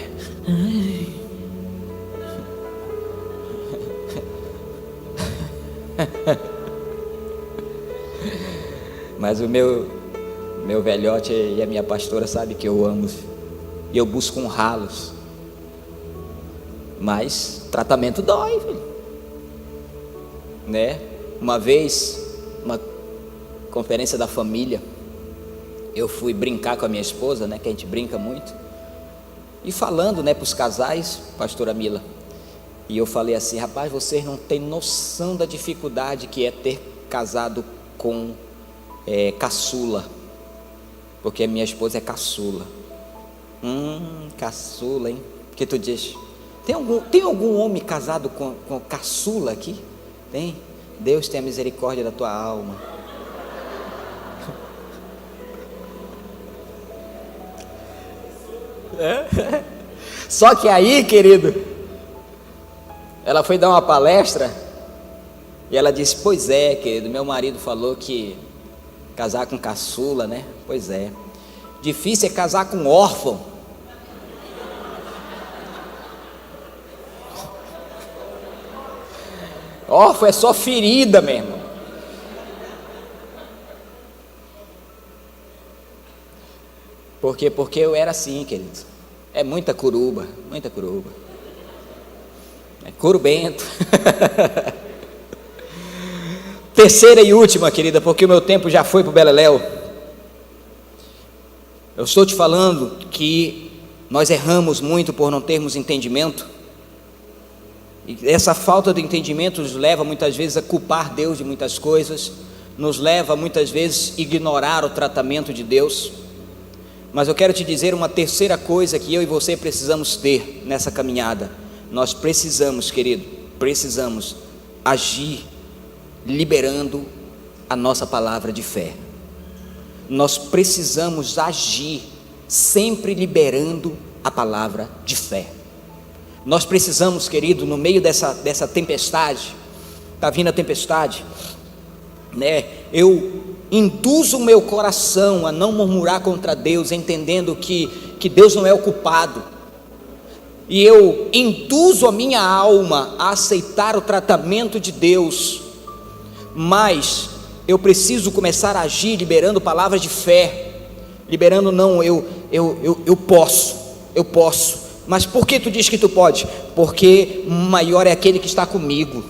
Mas o meu velhote e a minha pastora sabe que eu amo, e eu busco honrá-los, mas tratamento dói, filho. Né? Uma vez, uma conferência da família, eu fui brincar com a minha esposa, né, que a gente brinca muito, e falando, né, para os casais, pastora Mila, e eu falei assim: rapaz, vocês não têm noção da dificuldade que é ter casado com caçula, porque a minha esposa é caçula. Caçula, hein? Que tu diz? Tem algum homem casado com caçula aqui? Tem? Deus tenha misericórdia da tua alma. Só que aí, querido, ela foi dar uma palestra e ela disse: pois é, querido, meu marido falou que casar com caçula, né? Pois é, difícil é casar com órfão. Órfão é só ferida mesmo. Por quê? Porque eu era assim, querido. É muita curuba. É curubento. Terceira e última, querida, porque o meu tempo já foi para o beleléu. Eu estou te falando que nós erramos muito por não termos entendimento, e essa falta de entendimento nos leva muitas vezes a culpar Deus de muitas coisas, nos leva muitas vezes a ignorar o tratamento de Deus. Mas eu quero te dizer uma terceira coisa que eu e você precisamos ter nessa caminhada. Nós precisamos, querido, precisamos agir liberando a nossa palavra de fé. Nós precisamos agir sempre liberando a palavra de fé. Nós precisamos, querido, no meio dessa tempestade, está vindo a tempestade, né? Eu induzo o meu coração a não murmurar contra Deus, entendendo que Deus não é o culpado, e eu induzo a minha alma a aceitar o tratamento de Deus, mas eu preciso começar a agir liberando palavras de fé, liberando não, eu posso, mas por que tu diz que tu pode? Porque maior é aquele que está comigo,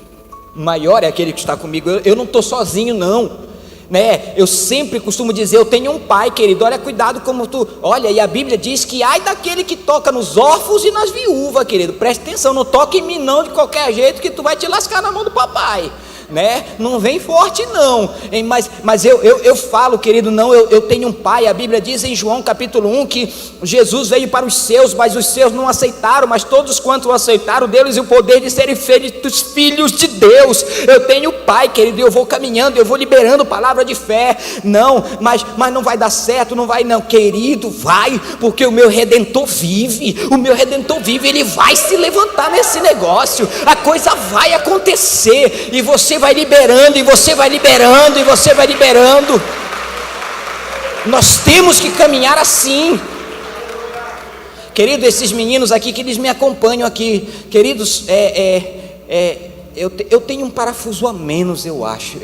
eu não estou sozinho não, né? Eu sempre costumo dizer, eu tenho um pai, querido, olha, cuidado como tu, olha, e a Bíblia diz que ai daquele que toca nos órfãos e nas viúvas, querido, presta atenção, não toque em mim não de qualquer jeito, que tu vai te lascar na mão do papai, né? Não vem forte não, hein? Mas eu falo, querido, não, eu tenho um pai. A Bíblia diz em João capítulo 1 que Jesus veio para os seus, mas os seus não aceitaram, mas todos quantos o aceitaram, deles o poder de serem feitos filhos de Deus. Eu tenho pai, querido, eu vou caminhando, eu vou liberando palavra de fé. Não, mas não vai dar certo, não vai não, querido, vai, porque o meu Redentor vive, ele vai se levantar nesse negócio, a coisa vai acontecer, e você vai liberando, e você vai liberando, e você vai liberando. Nós temos que caminhar assim, querido. Esses meninos aqui que eles me acompanham aqui, queridos, eu tenho um parafuso a menos, eu acho,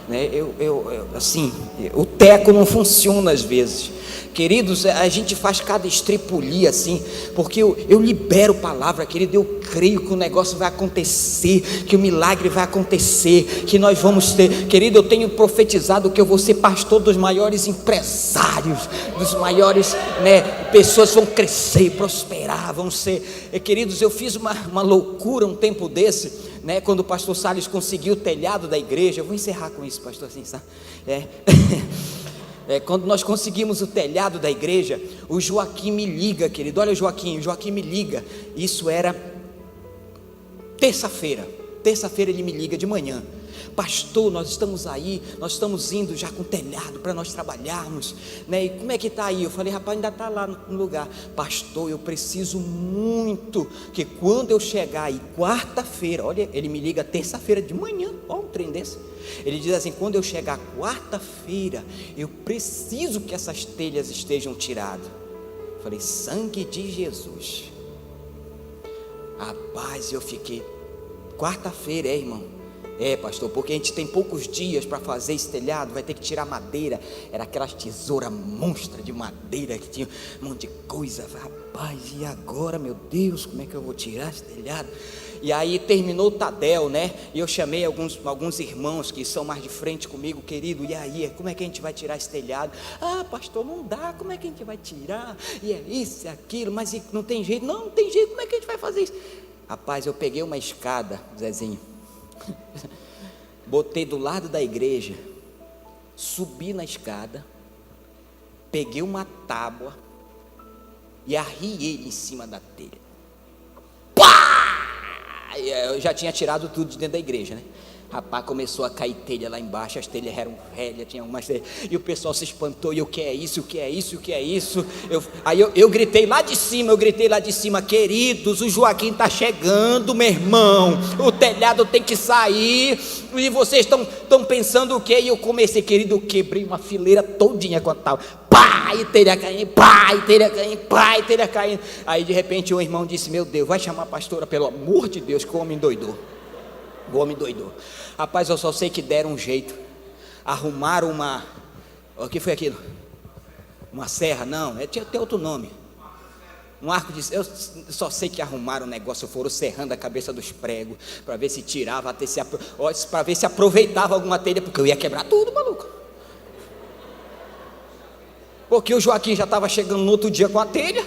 né? Assim, o teco não funciona às vezes. Queridos, a gente faz cada estripulia assim, porque eu libero palavra, querido, eu creio que o negócio vai acontecer, que o milagre vai acontecer, que nós vamos ter, querido, eu tenho profetizado que eu vou ser pastor dos maiores empresários, dos maiores, né, pessoas vão crescer, prosperar, vão ser, queridos, eu fiz uma loucura um tempo desse, né, quando o pastor Salles conseguiu o telhado da igreja. Eu vou encerrar com isso, pastor, assim, sabe? Quando nós conseguimos o telhado da igreja, o Joaquim me liga, querido, olha o Joaquim me liga, isso era terça-feira ele me liga de manhã: pastor, nós estamos aí, nós estamos indo já com telhado para nós trabalharmos, né? E como é que está aí? Eu falei, rapaz, ainda está lá no lugar. Pastor, eu preciso muito que quando eu chegar aí quarta-feira, olha, ele me liga terça-feira de manhã, olha um trem desse. Ele diz assim: quando eu chegar quarta-feira, eu preciso que essas telhas estejam tiradas. Eu falei, sangue de Jesus. Rapaz, eu fiquei, quarta-feira, irmão? Pastor, porque a gente tem poucos dias para fazer esse telhado, vai ter que tirar madeira. Era aquelas tesouras monstra de madeira que tinha um monte de coisa. Rapaz, e agora, meu Deus, como é que eu vou tirar esse telhado? E aí terminou o Tadel, né? E eu chamei alguns irmãos que são mais de frente comigo, querido, e aí, como é que a gente vai tirar esse telhado? Ah, pastor, não dá, como é que a gente vai tirar? E é isso, é aquilo, mas não tem jeito, não tem jeito, como é que a gente vai fazer isso? Rapaz, eu peguei uma escada, Zezinho, botei do lado da igreja, subi na escada, peguei uma tábua e arriei em cima da telha. Pá! Eu já tinha tirado tudo de dentro da igreja, né? Rapaz, começou a cair telha lá embaixo, as telhas eram velhas, tinha umas telhas, e o pessoal se espantou, e o que é isso, o que é isso, o que é isso? Aí eu gritei lá de cima, queridos, o Joaquim está chegando, meu irmão, o telhado tem que sair, e vocês estão pensando o quê? E eu comecei, querido, eu quebrei uma fileira todinha quando estava, pá, e telha caindo, pá, e telha caindo, pá, e telha caindo. Aí de repente o irmão disse, meu Deus, vai chamar a pastora, pelo amor de Deus, que o homem doidou. O homem doidou. Rapaz, eu só sei que deram um jeito. Arrumaram o que foi aquilo? Uma serra? Não, tinha até outro nome. Um arco de... Eu só sei que arrumaram o negócio, foram serrando a cabeça dos pregos, para ver se tirava, para ver se aproveitava alguma telha, porque eu ia quebrar tudo, maluco. Porque o Joaquim já estava chegando no outro dia com a telha,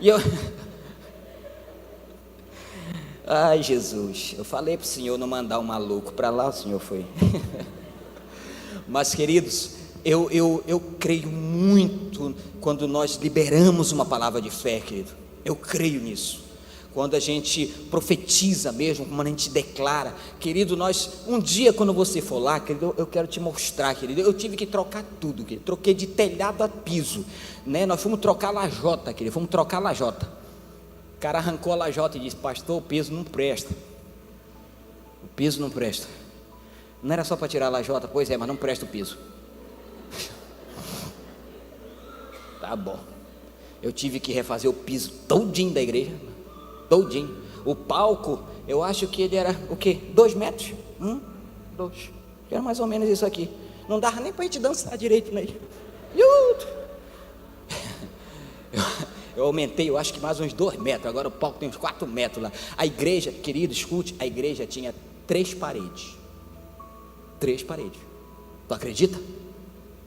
e eu... Ai, Jesus, eu falei para o Senhor não mandar um maluco para lá, o Senhor foi. Mas, queridos, Eu creio muito quando nós liberamos uma palavra de fé, querido. Eu creio nisso. Quando a gente profetiza mesmo, quando a gente declara, querido, um dia quando você for lá, querido, eu quero te mostrar, querido, eu tive que trocar tudo, querido, troquei de telhado a piso, né? Nós fomos trocar lajota, querido, fomos trocar lajota. O cara arrancou a lajota e disse: pastor, o piso não presta. O piso não presta. Não era só para tirar a lajota? Pois é, mas não presta o piso. Tá bom. Eu tive que refazer o piso todinho da igreja, todinho. O palco, eu acho que ele era o quê? 2 metros? 2. Era mais ou menos isso aqui. Não dava nem para a gente dançar direito nele. Eu aumentei, eu acho que mais uns 2 metros. Agora o palco tem uns 4 metros lá. A igreja, querido, escute, a igreja tinha 3 paredes. 3 paredes. Tu acredita?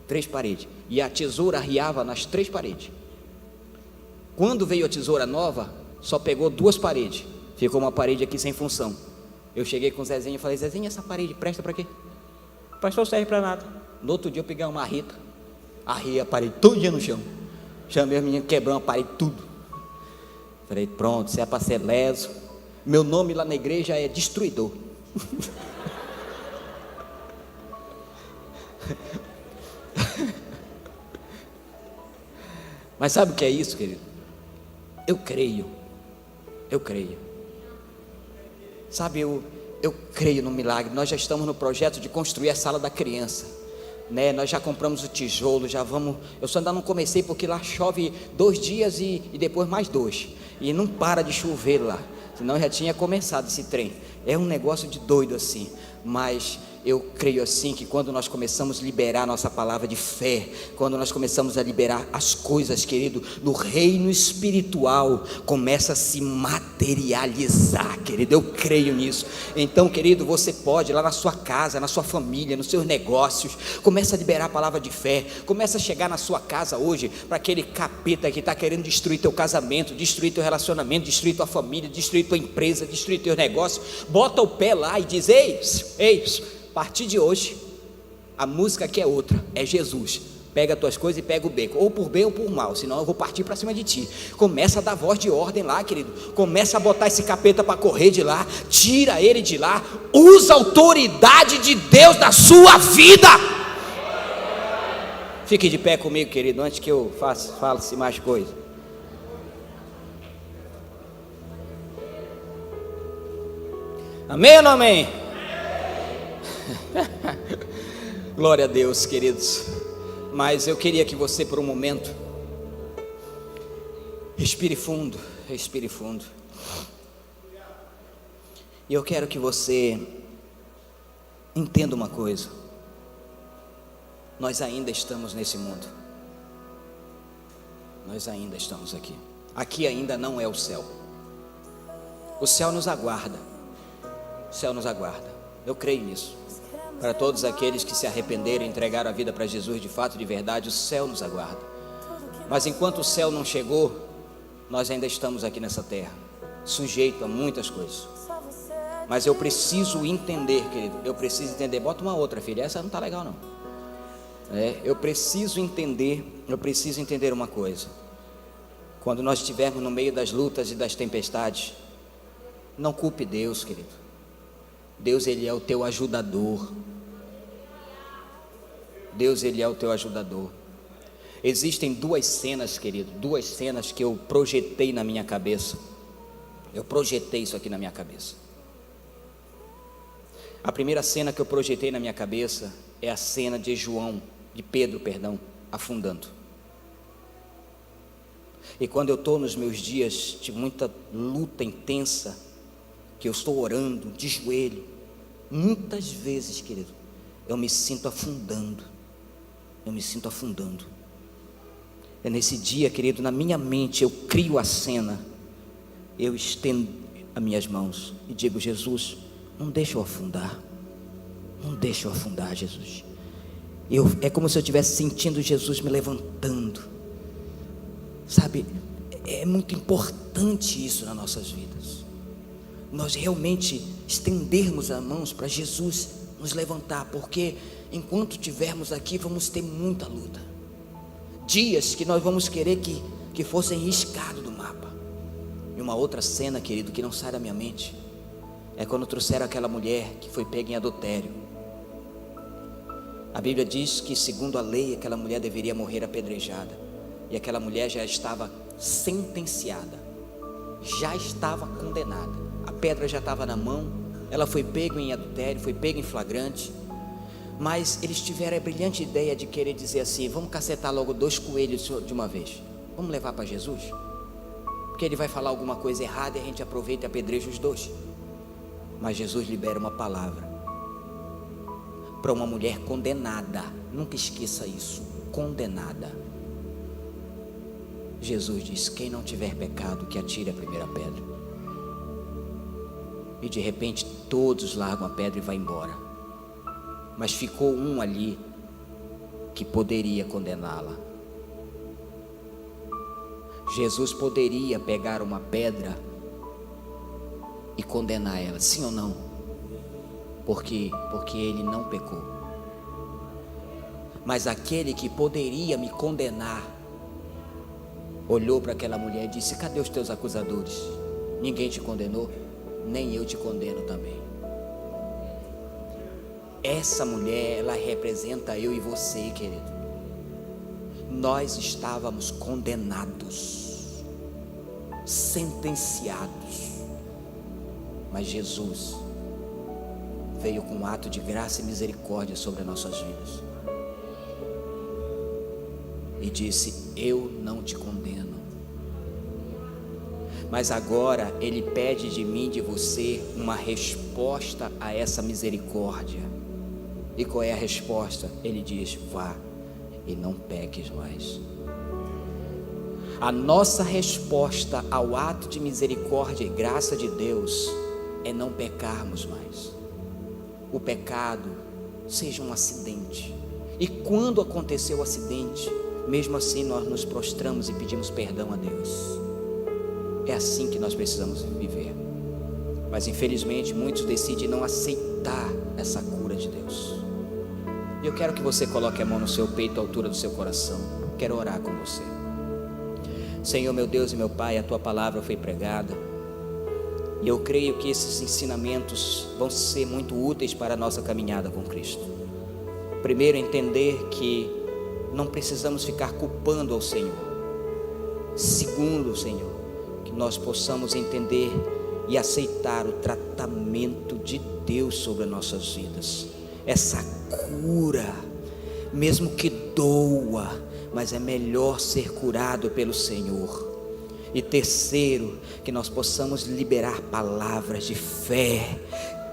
3 paredes. E a tesoura arriava nas 3 paredes. Quando veio a tesoura nova, só pegou 2 paredes. Ficou uma parede aqui sem função. Eu cheguei com o Zezinho e falei: Zezinho, essa parede presta para quê? Pastor, serve para nada. No outro dia eu peguei uma marreta, arriei a parede todinha no chão. Chamei a menina, quebrou a parede tudo. Falei: pronto, se é para ser leso. Meu nome lá na igreja é Destruidor. Mas sabe o que é isso, querido? Eu creio. Sabe, eu creio no milagre. Nós já estamos no projeto de construir a sala da criança, né? Nós já compramos o tijolo, já vamos. Eu só ainda não comecei porque lá chove 2 dias e depois mais 2. E não para de chover lá. Senão eu já tinha começado esse trem. É um negócio de doido assim. Mas eu creio assim que quando nós começamos a liberar nossa palavra de fé, quando nós começamos a liberar as coisas, querido, no reino espiritual, começa a se materializar, querido. Eu creio nisso. Então, querido, você pode lá na sua casa, na sua família, nos seus negócios, começa a liberar a palavra de fé. Começa a chegar na sua casa hoje para aquele capeta que está querendo destruir teu casamento, destruir teu relacionamento, destruir tua família, destruir tua empresa, destruir teu negócio. Bota o pé lá e diz: ei, a partir de hoje, a música aqui é outra, é Jesus. Pega as tuas coisas e pega o beco, ou por bem ou por mal, senão eu vou partir para cima de ti. Começa a dar voz de ordem lá, querido. Começa a botar esse capeta para correr de lá. Tira ele de lá. Usa a autoridade de Deus na sua vida. Fique de pé comigo, querido, antes que eu fale mais coisa. Amém ou não amém? Glória a Deus, queridos. Mas eu queria que você, por um momento, respire fundo. E eu quero que você entenda uma coisa: nós ainda estamos nesse mundo. Nós ainda estamos aqui. Aqui ainda não é o céu. O céu nos aguarda. O céu nos aguarda. Eu creio nisso. Para todos aqueles que se arrependeram e entregaram a vida para Jesus de fato e de verdade, o céu nos aguarda. Mas enquanto o céu não chegou, nós ainda estamos aqui nessa terra, sujeito a muitas coisas. Mas eu preciso entender, querido, eu preciso entender. Bota uma outra, filha, essa não está legal não. Eu preciso entender uma coisa. Quando nós estivermos no meio das lutas e das tempestades, não culpe Deus, querido. Deus, Ele é o teu ajudador. Deus, Ele é o teu ajudador. Existem 2 cenas, querido, 2 cenas que eu projetei na minha cabeça. Eu projetei isso aqui na minha cabeça. A primeira cena que eu projetei na minha cabeça é a cena de Pedro, afundando. E quando eu estou nos meus dias de muita luta intensa, que eu estou orando de joelho, muitas vezes, querido, eu me sinto afundando. É nesse dia, querido, na minha mente eu crio a cena. Eu estendo as minhas mãos e digo: Jesus, não deixa eu afundar. Não deixa eu afundar, Jesus. É como se eu estivesse sentindo Jesus me levantando. Sabe, é muito importante isso nas nossas vidas. Nós realmente estendermos as mãos para Jesus nos levantar, porque enquanto estivermos aqui, vamos ter muita luta. Dias que nós vamos querer que fossem riscados do mapa. E uma outra cena, querido, que não sai da minha mente, é quando trouxeram aquela mulher que foi pega em adultério. A Bíblia diz que, segundo a lei, aquela mulher deveria morrer apedrejada. E aquela mulher já estava sentenciada, já estava condenada. A pedra já estava na mão. Ela foi pega em adultério, foi pega em flagrante. Mas eles tiveram a brilhante ideia de querer dizer assim: vamos cacetar logo 2 coelhos de uma vez. Vamos levar para Jesus? Porque ele vai falar alguma coisa errada e a gente aproveita e apedreja os 2. Mas Jesus libera uma palavra para uma mulher condenada. Nunca esqueça isso, condenada. Jesus diz: quem não tiver pecado, que atire a primeira pedra. E de repente todos largam a pedra e vão embora. Mas ficou um ali que poderia condená-la. Jesus poderia pegar uma pedra e condenar ela, sim ou não? Porque ele não pecou. Mas aquele que poderia me condenar olhou para aquela mulher e disse: cadê os teus acusadores? Ninguém te condenou? Nem eu te condeno também. Essa mulher, ela representa eu e você, querido. Nós estávamos condenados, sentenciados, mas Jesus veio com um ato de graça e misericórdia sobre as nossas vidas e disse: eu não te condeno. Mas agora Ele pede de mim, de você, uma resposta a essa misericórdia. E qual é a resposta? Ele diz: vá e não peques mais. A nossa resposta ao ato de misericórdia e graça de Deus é não pecarmos mais. O pecado seja um acidente, e quando aconteceu o acidente, mesmo assim nós nos prostramos e pedimos perdão a Deus. É assim que nós precisamos viver. Mas infelizmente muitos decidem não aceitar essa cura de Deus. E eu quero que você coloque a mão no seu peito, à altura do seu coração. Quero orar com você. Senhor, meu Deus e meu Pai, a Tua palavra foi pregada, e eu creio que esses ensinamentos vão ser muito úteis para a nossa caminhada com Cristo. Primeiro, entender que não precisamos ficar culpando ao Senhor. Segundo, Senhor, que nós possamos entender e aceitar o tratamento de Deus sobre as nossas vidas. Essa cura, mesmo que doa, mas é melhor ser curado pelo Senhor. E terceiro, que nós possamos liberar palavras de fé,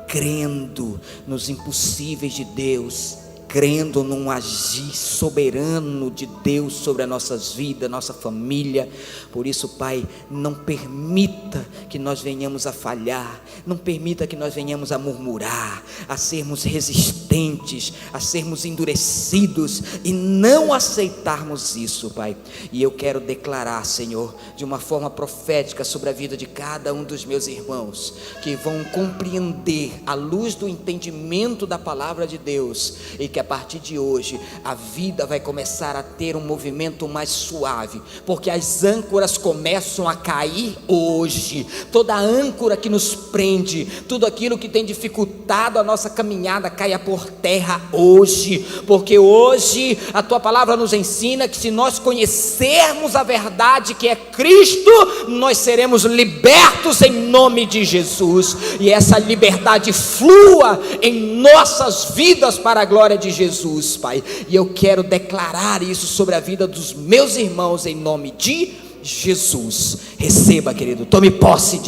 crendo nos impossíveis de Deus, crendo num agir soberano de Deus sobre as nossas vidas, nossa família. Por isso, Pai, não permita que nós venhamos a falhar, não permita que nós venhamos a murmurar, a sermos resistentes, a sermos endurecidos e não aceitarmos isso, Pai. E eu quero declarar, Senhor, de uma forma profética sobre a vida de cada um dos meus irmãos, que vão compreender à luz do entendimento da palavra de Deus, e que a partir de hoje a vida vai começar a ter um movimento mais suave, porque as âncoras começam a cair hoje. Toda âncora que nos prende, tudo aquilo que tem dificultado a nossa caminhada, caia por terra hoje, porque hoje a Tua palavra nos ensina que se nós conhecermos a verdade que é Cristo, nós seremos libertos em nome de Jesus, e essa liberdade flua em nossas vidas para a glória de Jesus, Pai. E eu quero declarar isso sobre a vida dos meus irmãos em nome de Jesus. Receba, querido, tome posse de